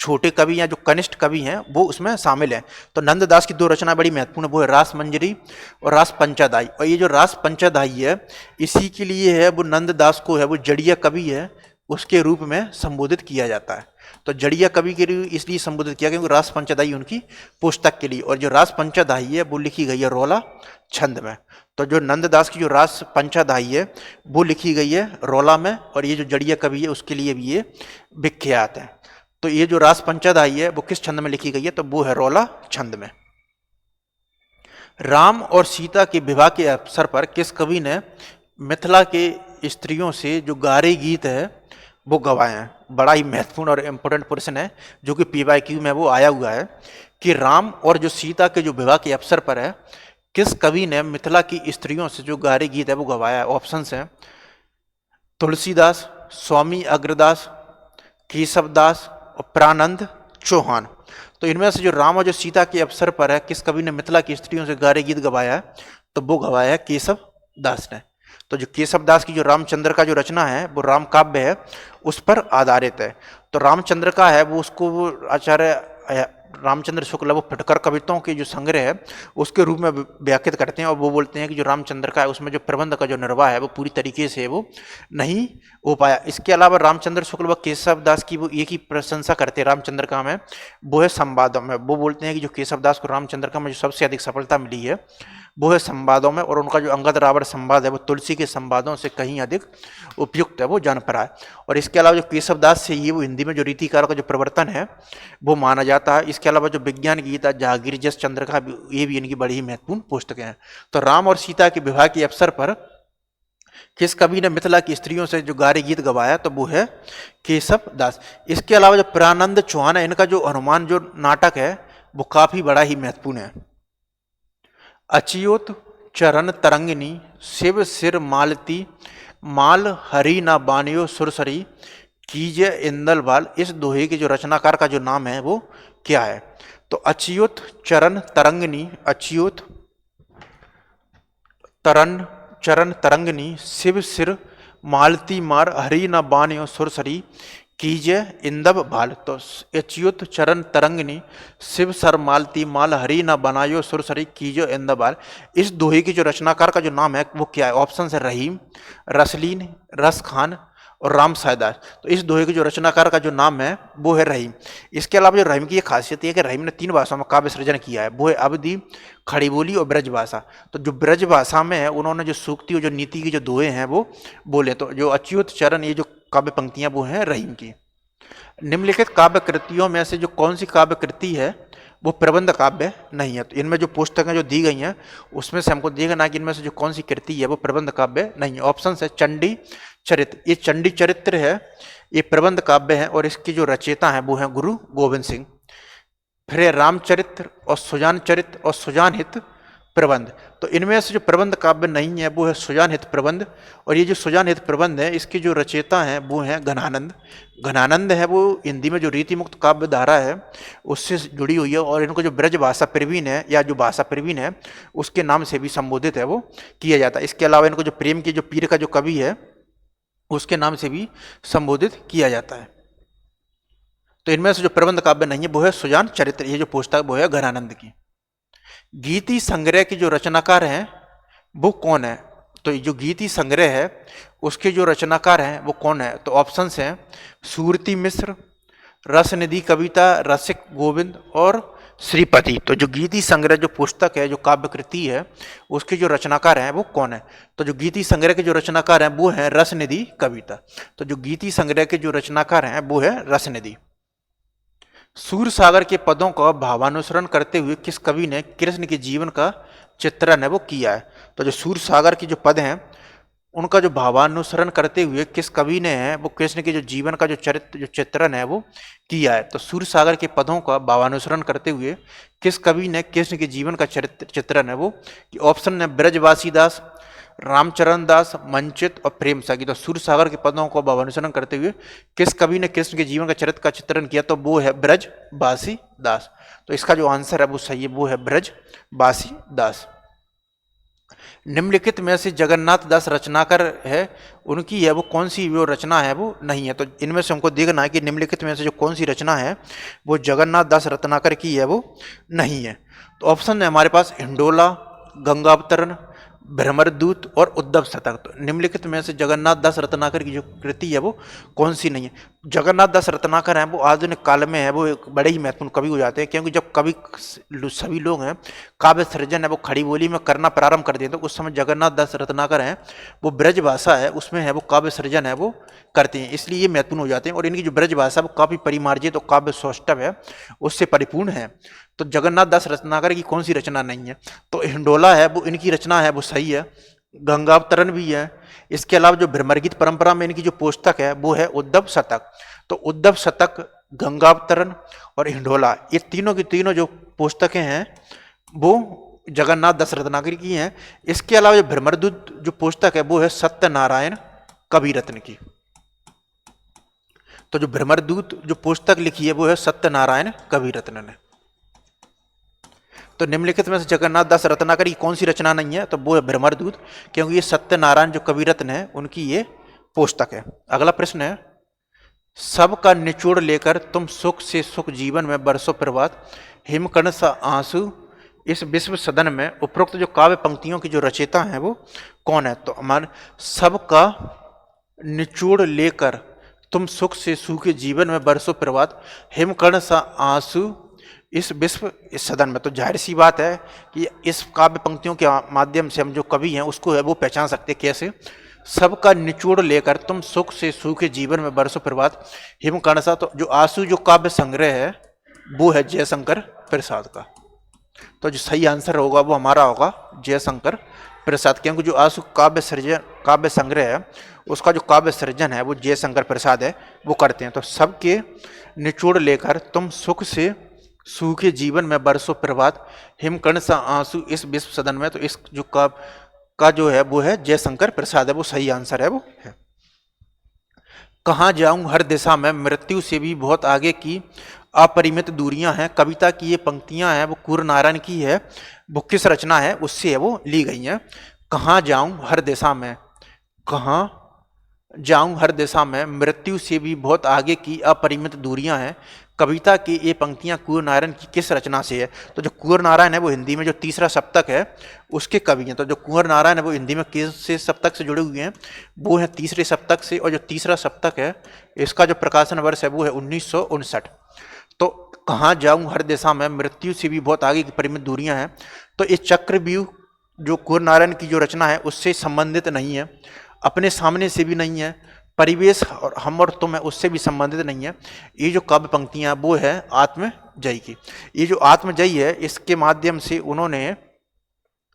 छोटे कवि हैं जो कनिष्ठ कवि हैं वो उसमें शामिल हैं। तो नंददास की दो रचना बड़ी महत्वपूर्ण है वो है रास मंजरी और रास पंचादाई। और ये जो रास पंचादाई है इसी के लिए है वो नंददास को है वो जड़िया कवि है उसके रूप में संबोधित किया जाता है। तो जड़िया कवि के लिए इसलिए संबोधित किया क्योंकि रास पंचादाई उनकी पुस्तक के लिए, और जो रास पंचादाई है वो लिखी गई है रोला छंद में। तो जो नंददास की जो रास पंचादाई है वो लिखी गई है रोला में, और ये जो जड़िया कवि है उसके लिए भी ये विख्यात है। तो ये जो रास पंचादाई है वो किस छंद में लिखी गई है, तो वो है रोला छंद में। राम और सीता के विवाह के अवसर पर किस कवि ने मिथिला के स्त्रियों से जो गारे गीत है वो गवाए हैं। बड़ा ही महत्वपूर्ण और इम्पोर्टेंट प्रश्न है जो कि PYQ में वो आया हुआ है कि राम और जो सीता के जो विवाह के अवसर पर है किस कवि ने मिथिला की स्त्रियों से जो गारे गीत है वो गवाया है। ऑप्शंस हैं तुलसीदास, स्वामी अग्रदास, केशवदास और प्रानंद चौहान। तो इनमें से जो राम और जो सीता के अवसर पर है किस कवि ने मिथिला की स्त्रियों से गारे गीत गवाया है, तो वो गवाया है केशव दास ने। तो जो केशव दास की जो रामचंद्र का जो रचना है वो राम काव्य है उस पर आधारित है। तो रामचंद्र का है वो उसको आचार्य रामचंद्र शुक्ल वो फुटकर कविताओं के जो संग्रह है उसके रूप में व्याख्यात करते हैं, और वो बोलते हैं कि जो रामचंद्र का है उसमें जो प्रबंध का जो निर्वाह है वो पूरी तरीके से वो नहीं हो पाया। इसके अलावा रामचंद्र शुक्ल व केशव दास की वो एक ही प्रशंसा करते हैं रामचंद्र का में, वो है संवादों में। वो बोलते हैं कि जो केशव दास को रामचंद्र का में जो सबसे अधिक सफलता मिली है वो है संवादों में, और उनका जो अंगद रावण संवाद है वो तुलसी के संवादों से कहीं अधिक उपयुक्त है, वो जान पड़ा है। और इसके अलावा जो केशव दास से ये वो हिंदी में जो रीतिकारों का जो प्रवर्तन है वो माना जाता है। इसके अलावा जो विज्ञान गीता जहांगीर जस चंद्र का ये भी इनकी बड़ी ही महत्वपूर्ण पुस्तकें हैं। तो राम और सीता के विवाह के अवसर पर किस कवि ने मिथिला की स्त्रियों से जो गारे गीत गवाया, तो वो है केशव दास। इसके अलावा जो प्रेमानंद चौहान है, इनका जो हनुमान जो नाटक है वो काफी बड़ा ही महत्वपूर्ण है। अच्युत चरण तरंगिनी शिव सिर मालती माल हरि न बानियो सुरसरी कीजे इंदल बाल। इस दोहे के जो रचनाकार का जो नाम है वो क्या है? तो अच्युत चरण तरंगिनी, अच्युत चरण तरंगिनी शिव सिर मालती मार हरि न बानियो सुरसरी कीजे इंदब भाल। तो अच्युत चरण तरंगिनी शिव सर मालती माल हरि न बनायो सुरसरी कीजो इंदब भाल। इस दोहे की जो रचनाकार का जो नाम है वो क्या है? ऑप्शन है रहीम, रसलीन, रस खान और राम सायदास। तो इस दोहे के जो रचनाकार का जो नाम है वो है रहीम। इसके अलावा जो रहीम की ये खासियत है कि रहीम ने 3 भाषाओं में काव्य सृजन किया है, वो है अवधी, खड़ी बोली और ब्रज भाषा। तो जो ब्रज भाषा में है उन्होंने जो सूक्ति और जो नीति की जो दोहे हैं वो बोले। तो जो अच्युत चरण ये जो काव्य पंक्तियां वो हैं रहीम की। निम्नलिखित काव्य कृतियों में से जो कौन सी काव्य कृति है वो प्रबंध काव्य नहीं है? तो इनमें जो पुस्तकें जो दी गई हैं उसमें से हमको देखना कि इनमें से जो कौन सी कृति है वो प्रबंध काव्य नहीं है। ऑप्शन है चंडी चरित्र। ये चंडी चरित्र है, ये प्रबंध काव्य है और इसकी जो रचयिता है वो है गुरु गोविंद सिंह। फिर है रामचरित्र और सुजान चरित्र और सुजान हित प्रबंध। तो इनमें से जो प्रबंध काव्य नहीं है वो है सुजान हित प्रबंध, और ये जो सुजान हित प्रबंध है इसकी जो रचयिता है वो है घनानंद। घनानंद है वो हिंदी में जो रीति मुक्त काव्य धारा है उससे जुड़ी हुई है, और इनको जो ब्रज भाषा प्रवीण है या जो भाषा प्रवीण है उसके नाम से भी संबोधित है वो किया जाता है। इसके अलावा इनको जो प्रेम के जो पीर का जो कवि है उसके नाम से भी संबोधित किया जाता है। तो इनमें से जो प्रबंध काव्य नहीं है वो है सुजान चरित्र, ये जो पुस्तक वो है घनानंद की। गीति संग्रह की जो रचनाकार हैं वो कौन है? तो जो गीति संग्रह है उसके जो रचनाकार हैं वो कौन है? तो ऑप्शंस हैं सूरती मिश्र, रसनिधि कविता, रसिक गोविंद और श्रीपति। तो जो गीति संग्रह जो पुस्तक है जो काव्य कृति है उसके जो रचनाकार हैं वो कौन है? तो जो गीति संग्रह के जो रचनाकार हैं वो है रसनिधि कविता। तो जो गीति संग्रह के जो रचनाकार हैं वो है रसनिधि। सूर सागर के पदों का भावानुसरण करते हुए किस कवि ने कृष्ण के जीवन का चित्रण है वो किया है? तो जो सूर सागर के जो पद हैं उनका जो भावानुसरण करते हुए किस कवि ने है वो कृष्ण के जो जीवन का जो चरित्र जो चित्रण है वो किया है? तो सूर सागर के पदों का भावानुसरण करते हुए किस कवि ने कृष्ण के जीवन का चित्रण है वो? ऑप्शन है ब्रजवासी दास, रामचरण दास, मंचित और प्रेम सागी। तो सूर सागर के पदों को भावानुसरण करते हुए किस कवि ने कृष्ण के जीवन का चरित्र का चित्रण किया? तो वो है ब्रजवासी दास। तो इसका जो आंसर है वो सही है, वो है ब्रजवासी दास। निम्नलिखित में से जगन्नाथ दास रचनाकार है उनकी है वो कौन सी वो रचना है वो नहीं है? तो इनमें से हमको देखना है कि निम्नलिखित में से जो कौन सी रचना है वो जगन्नाथ दास रत्नाकर की है वो नहीं है। तो ऑप्शन है हमारे पास हिंडोला, गंगावतरण, भ्रमरदूत और उद्धव शतक। तो निम्नलिखित में से जगन्नाथ दास रत्नाकर की जो कृति है वो कौन सी नहीं है? जगन्नाथ दास रत्नाकर हैं वो आधुनिक काल में है वो एक बड़े ही महत्वपूर्ण कवि हो जाते हैं, क्योंकि जब कवि सभी लोग हैं काव्य सृजन है वो खड़ी बोली में करना प्रारंभ कर दिए तो उस समय जगन्नाथ दास रत्नाकर हैं वो ब्रज भाषा है उसमें है वो काव्य सृजन है वो करते हैं, इसलिए ये महत्वपूर्ण हो जाते हैं। और इनकी जो ब्रज भाषा वो काफी परिमार्जित और काव्य सौष्ठव है उससे परिपूर्ण है। तो जगन्नाथ दास रत्नाकर की कौन सी रचना नहीं है? तो हिंडोला है वो इनकी रचना है वो सही है, गंगावतरण भी है। इसके अलावा जो भ्रमरगीत परंपरा में इनकी जो पुस्तक है वो है उद्धव शतक। तो उद्धव शतक, गंगावतरण और हिंडोला ये तीनों की तीनों जो पुस्तकें हैं वो जगन्नाथ दास रत्नाकर की हैं। इसके अलावा जो भ्रमरदूत जो पुस्तक है वो है सत्यनारायण कविरत्न की। तो जो भ्रमरदूत जो पुस्तक लिखी है वो है सत्यनारायण कविरत्न ने। तो निम्नलिखित में से जगन्नाथ दास रत्नाकर की कौन सी रचना नहीं है? तो वो है भ्रमरदूत, क्योंकि ये सत्यनारायण जो कविरत्न है उनकी ये पुस्तक है। अगला प्रश्न है सबका निचोड़ लेकर तुम सुख से सुख जीवन में बरसो प्रभात, हिमकर्ण सा आंसू इस विश्व सदन में। उपरोक्त जो काव्य पंक्तियों की जो रचयिता हैं वो कौन है? तो हमारे सबका निचोड़ लेकर तुम सुख से सूखे जीवन में बरसो प्रभात, हिमकर्ण सा आंसू इस विश्व इस सदन में। तो जाहिर सी बात है कि इस काव्य पंक्तियों के माध्यम से हम जो कवि हैं उसको है वो पहचान सकते हैं। कैसे? सबका निचोड़ लेकर तुम सुख से सूखे जीवन में बरसो प्रभात, हिमकर्ण सा। तो जो आंसू जो काव्य संग्रह है वो है जयशंकर प्रसाद का। तो जो सही आंसर होगा वो हमारा होगा जयशंकर प्रसाद, क्योंकि जो आंसू काव्य संग्रह है उसका जो काव्य सृजन है वो जयशंकर प्रसाद है वो करते हैं। तो सबके निचोड़ लेकर तुम सुख से सूखे जीवन में बरसों प्रभात, हिमकर्ण सा आंसू इस विश्व सदन में। तो इस जो का जो है वो है जयशंकर प्रसाद है, वो सही आंसर है वो है। कहाँ जाऊं हर दिशा में मृत्यु से भी बहुत आगे की अपरिमित दूरियां हैं। कविता की ये पंक्तियां हैं वो कुंवर नारायण की है, वो किस रचना है उससे है वो ली गई हैं। कहाँ जाऊं हर दिशा में, कहाँ जाऊं हर दिशा में मृत्यु से भी बहुत आगे की अपरिमित दूरियां हैं। कविता की ये पंक्तियां कुंवर नारायण की किस रचना से है? तो जो कुंवर नारायण है वो हिंदी में जो तीसरा सप्तक है उसके कवि हैं। तो जो कुंवर नारायण है वो हिंदी में किस से सप्तक से जुड़े हुए हैं? वो है तीसरे सप्तक से। और जो तीसरा सप्तक है इसका जो प्रकाशन वर्ष है वो है 1959। तो कहाँ जाऊं हर दिशा में मृत्यु से भी बहुत आगे की परिमित दूरियां हैं। तो ये चक्रव्यूह जो कुंवर नारायण की जो रचना है उससे संबंधित नहीं है, अपने सामने से भी नहीं है, परिवेश और हम और तुम है उससे भी संबंधित नहीं है। ये जो काव्य पंक्तियां वो है आत्मजयी की। ये जो आत्मजयी है इसके माध्यम से उन्होंने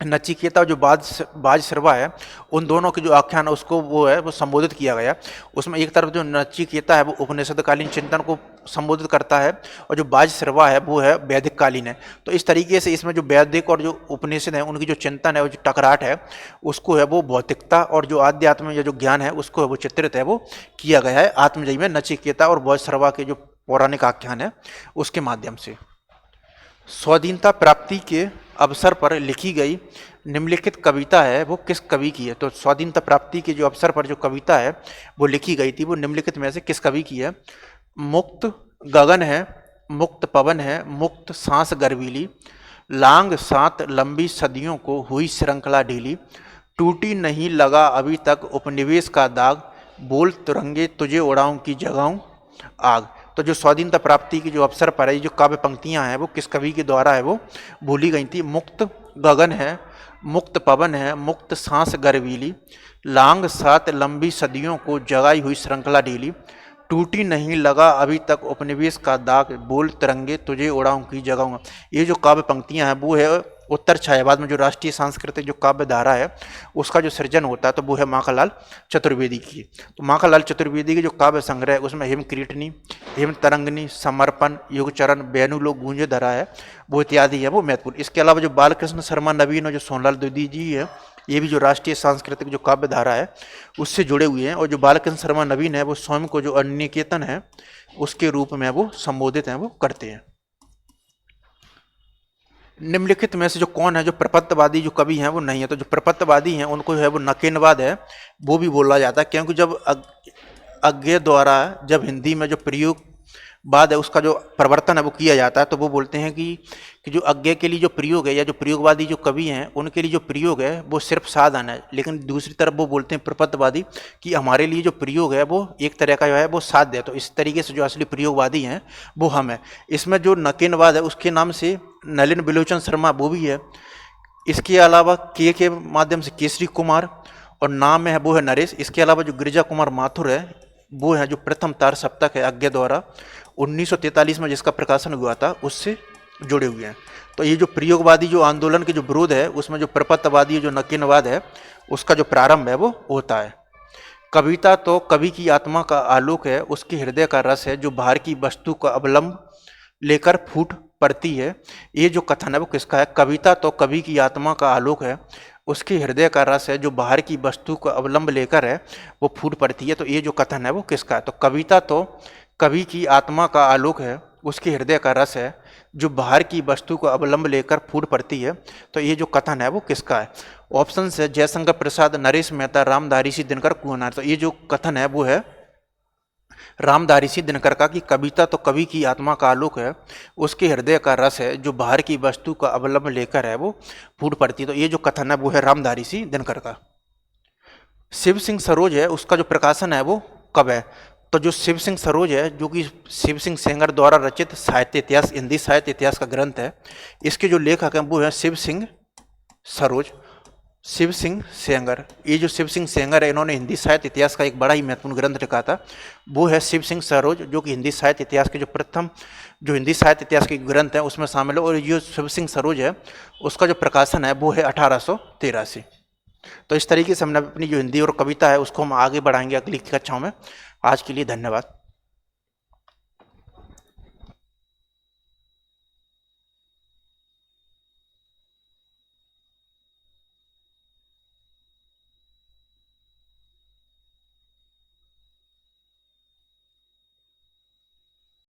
नचिकेता जो बाज श्रवा है उन दोनों के जो आख्यान है उसको वो संबोधित किया गया। उसमें एक तरफ जो नचिकेता है वो उपनिषदकालीन चिंतन को संबोधित करता है और जो बाज श्रवा है वो है वैदिक कालीन है। तो इस तरीके से इसमें जो वैदिक और जो उपनिषद है उनकी जो चिंतन है वो जो टकराट है उसको है वो भौतिकता और जो आध्यात्म या जो ज्ञान है उसको है वो चित्रित है वो किया गया है आत्मजयी में। नचिकेता और बाज श्रवा के जो पौराणिक आख्यान है उसके माध्यम से। स्वाधीनता प्राप्ति के अवसर पर लिखी गई निम्नलिखित कविता है वो किस कवि की है? तो स्वाधीनता प्राप्ति के जो अवसर पर जो कविता है वो लिखी गई थी वो निम्नलिखित में से किस कवि की है? मुक्त गगन है, मुक्त पवन है, मुक्त सांस गर्वीली, लांग सात लंबी सदियों को हुई श्रृंखला ढीली, टूटी नहीं लगा अभी तक उपनिवेश का दाग, बोल तुरंगे तुझे उड़ाऊं की जगाऊं आग। तो जो स्वाधीनता प्राप्ति की जो अवसर पर है जो काव्य पंक्तियां हैं वो किस कवि के द्वारा है वो बोली गई थी? मुक्त गगन है, मुक्त पवन है, मुक्त सांस गर्वीली, लांग सात लंबी सदियों को जगाई हुई श्रृंखला ढीली, टूटी नहीं लगा अभी तक उपनिवेश का दाग, बोल तिरंगे तुझे उड़ाऊं की जगाऊंगा। ये जो काव्य पंक्तियां हैं वो है उत्तर छायावाद में जो राष्ट्रीय सांस्कृतिक जो काव्य धारा है उसका जो सृजन होता है तो वो है माखनलाल चतुर्वेदी की। तो माखनलाल चतुर्वेदी की जो काव्य संग्रह है उसमें हिम कीर्तनी, हिम तरंगनी, समर्पण, युगचरण, बैनुलोक गूंजे धरा है वो इत्यादि है वो महत्वपूर्ण। इसके अलावा जो बालकृष्ण शर्मा नवीन और जो सोनलाल द्विवेदी जी है ये भी जो राष्ट्रीय सांस्कृतिक जो काव्य धारा है उससे जुड़े हुए हैं। और जो बालकृष्ण शर्मा नवीन है वो स्वयं को जो अनिकेतन है उसके रूप में वो संबोधित हैं वो करते हैं। निम्नलिखित में से जो कौन है जो प्रपत्तवादी जो कवि हैं वो नहीं है? तो जो प्रपत्तवादी हैं उनको है वो नकेनवाद है वो भी बोला जाता है, क्योंकि जब अज्ञे द्वारा जब हिंदी में जो प्रयोग बाद है उसका जो प्रवर्तन है वो किया जाता है तो वो बोलते हैं कि जो अज्ञे के लिए जो प्रयोग है या जो प्रयोगवादी जो कवि हैं उनके लिए जो प्रयोग है वो सिर्फ साधन है। लेकिन दूसरी तरफ वो बोलते हैं प्रपत्तवादी कि हमारे लिए जो प्रयोग है वो एक तरह का जो है वो साध्य है। तो इस तरीके से जो असली प्रयोगवादी हैं वो हम हैं। इसमें जो नकेनवाद है उसके नाम से नलिन बिलोचन शर्मा वो भी है। इसके अलावा के माध्यम से केसरी कुमार और नाम है वो है नरेश। इसके अलावा जो गिरिजा कुमार माथुर है वो है जो प्रथम तार सप्तक है अज्ञे द्वारा 1943 में जिसका प्रकाशन हुआ था उससे जुड़े हुए हैं। तो ये जो प्रयोगवादी जो आंदोलन के जो विरोध है उसमें जो प्रपत्तवादी जो नकीनवाद है उसका जो प्रारंभ है वो होता है। कविता तो कवि की आत्मा का आलोक है, उसके हृदय का रस है जो बाहर की वस्तु का अवलंब लेकर फूट पड़ती है। ये जो कथन है वो किसका है? कविता तो कवि की आत्मा का आलोक है, उसके हृदय का रस है जो बाहर की वस्तु का अवलंब लेकर है वो फूट पड़ती है। तो ये जो कथन है वो किसका है? तो कविता तो कवि की आत्मा का आलोक है, उसके हृदय का रस है जो बाहर की वस्तु को अवलंब लेकर फूट पड़ती है। तो ये जो कथन है वो किसका है? ऑप्शन है जयशंकर प्रसाद, नरेश मेहता, रामधारी सिंह दिनकर, कुंवर नारायण। तो ये जो कथन है वो है रामधारी दिनकर का कि कविता तो कवि की आत्मा का आलोक है, उसके हृदय का रस है, जो बाहर की वस्तु का अवलंबन लेकर है वो फूट पड़ती। तो ये जो कथन है वो है रामधारी दिनकर का। शिव सिंह सरोज है, उसका जो प्रकाशन है वो कब है? तो जो शिव सिंह सरोज है, जो कि शिव सिंह सेंगर द्वारा रचित साहित्य इतिहास, हिंदी साहित्य इतिहास का ग्रंथ है, इसके जो लेखक हैं वो है शिव सिंह सरोज, शिव सिंह सेंगर। ये जो शिव सिंह सेंगर है, इन्होंने हिंदी साहित्य इतिहास का एक बड़ा ही महत्वपूर्ण ग्रंथ लिखा था, वो है शिव सिंह सरोज, जो कि हिंदी साहित्य इतिहास के जो प्रथम जो हिंदी साहित्य इतिहास के ग्रंथ है उसमें शामिल है। और जो शिव सिंह सरोज है, उसका जो प्रकाशन है वो है 1883। तो इस तरीके से हमने अपनी जो हिंदी और कविता है उसको हम आगे बढ़ाएंगे अगली कक्षाओं में। आज के लिए धन्यवाद।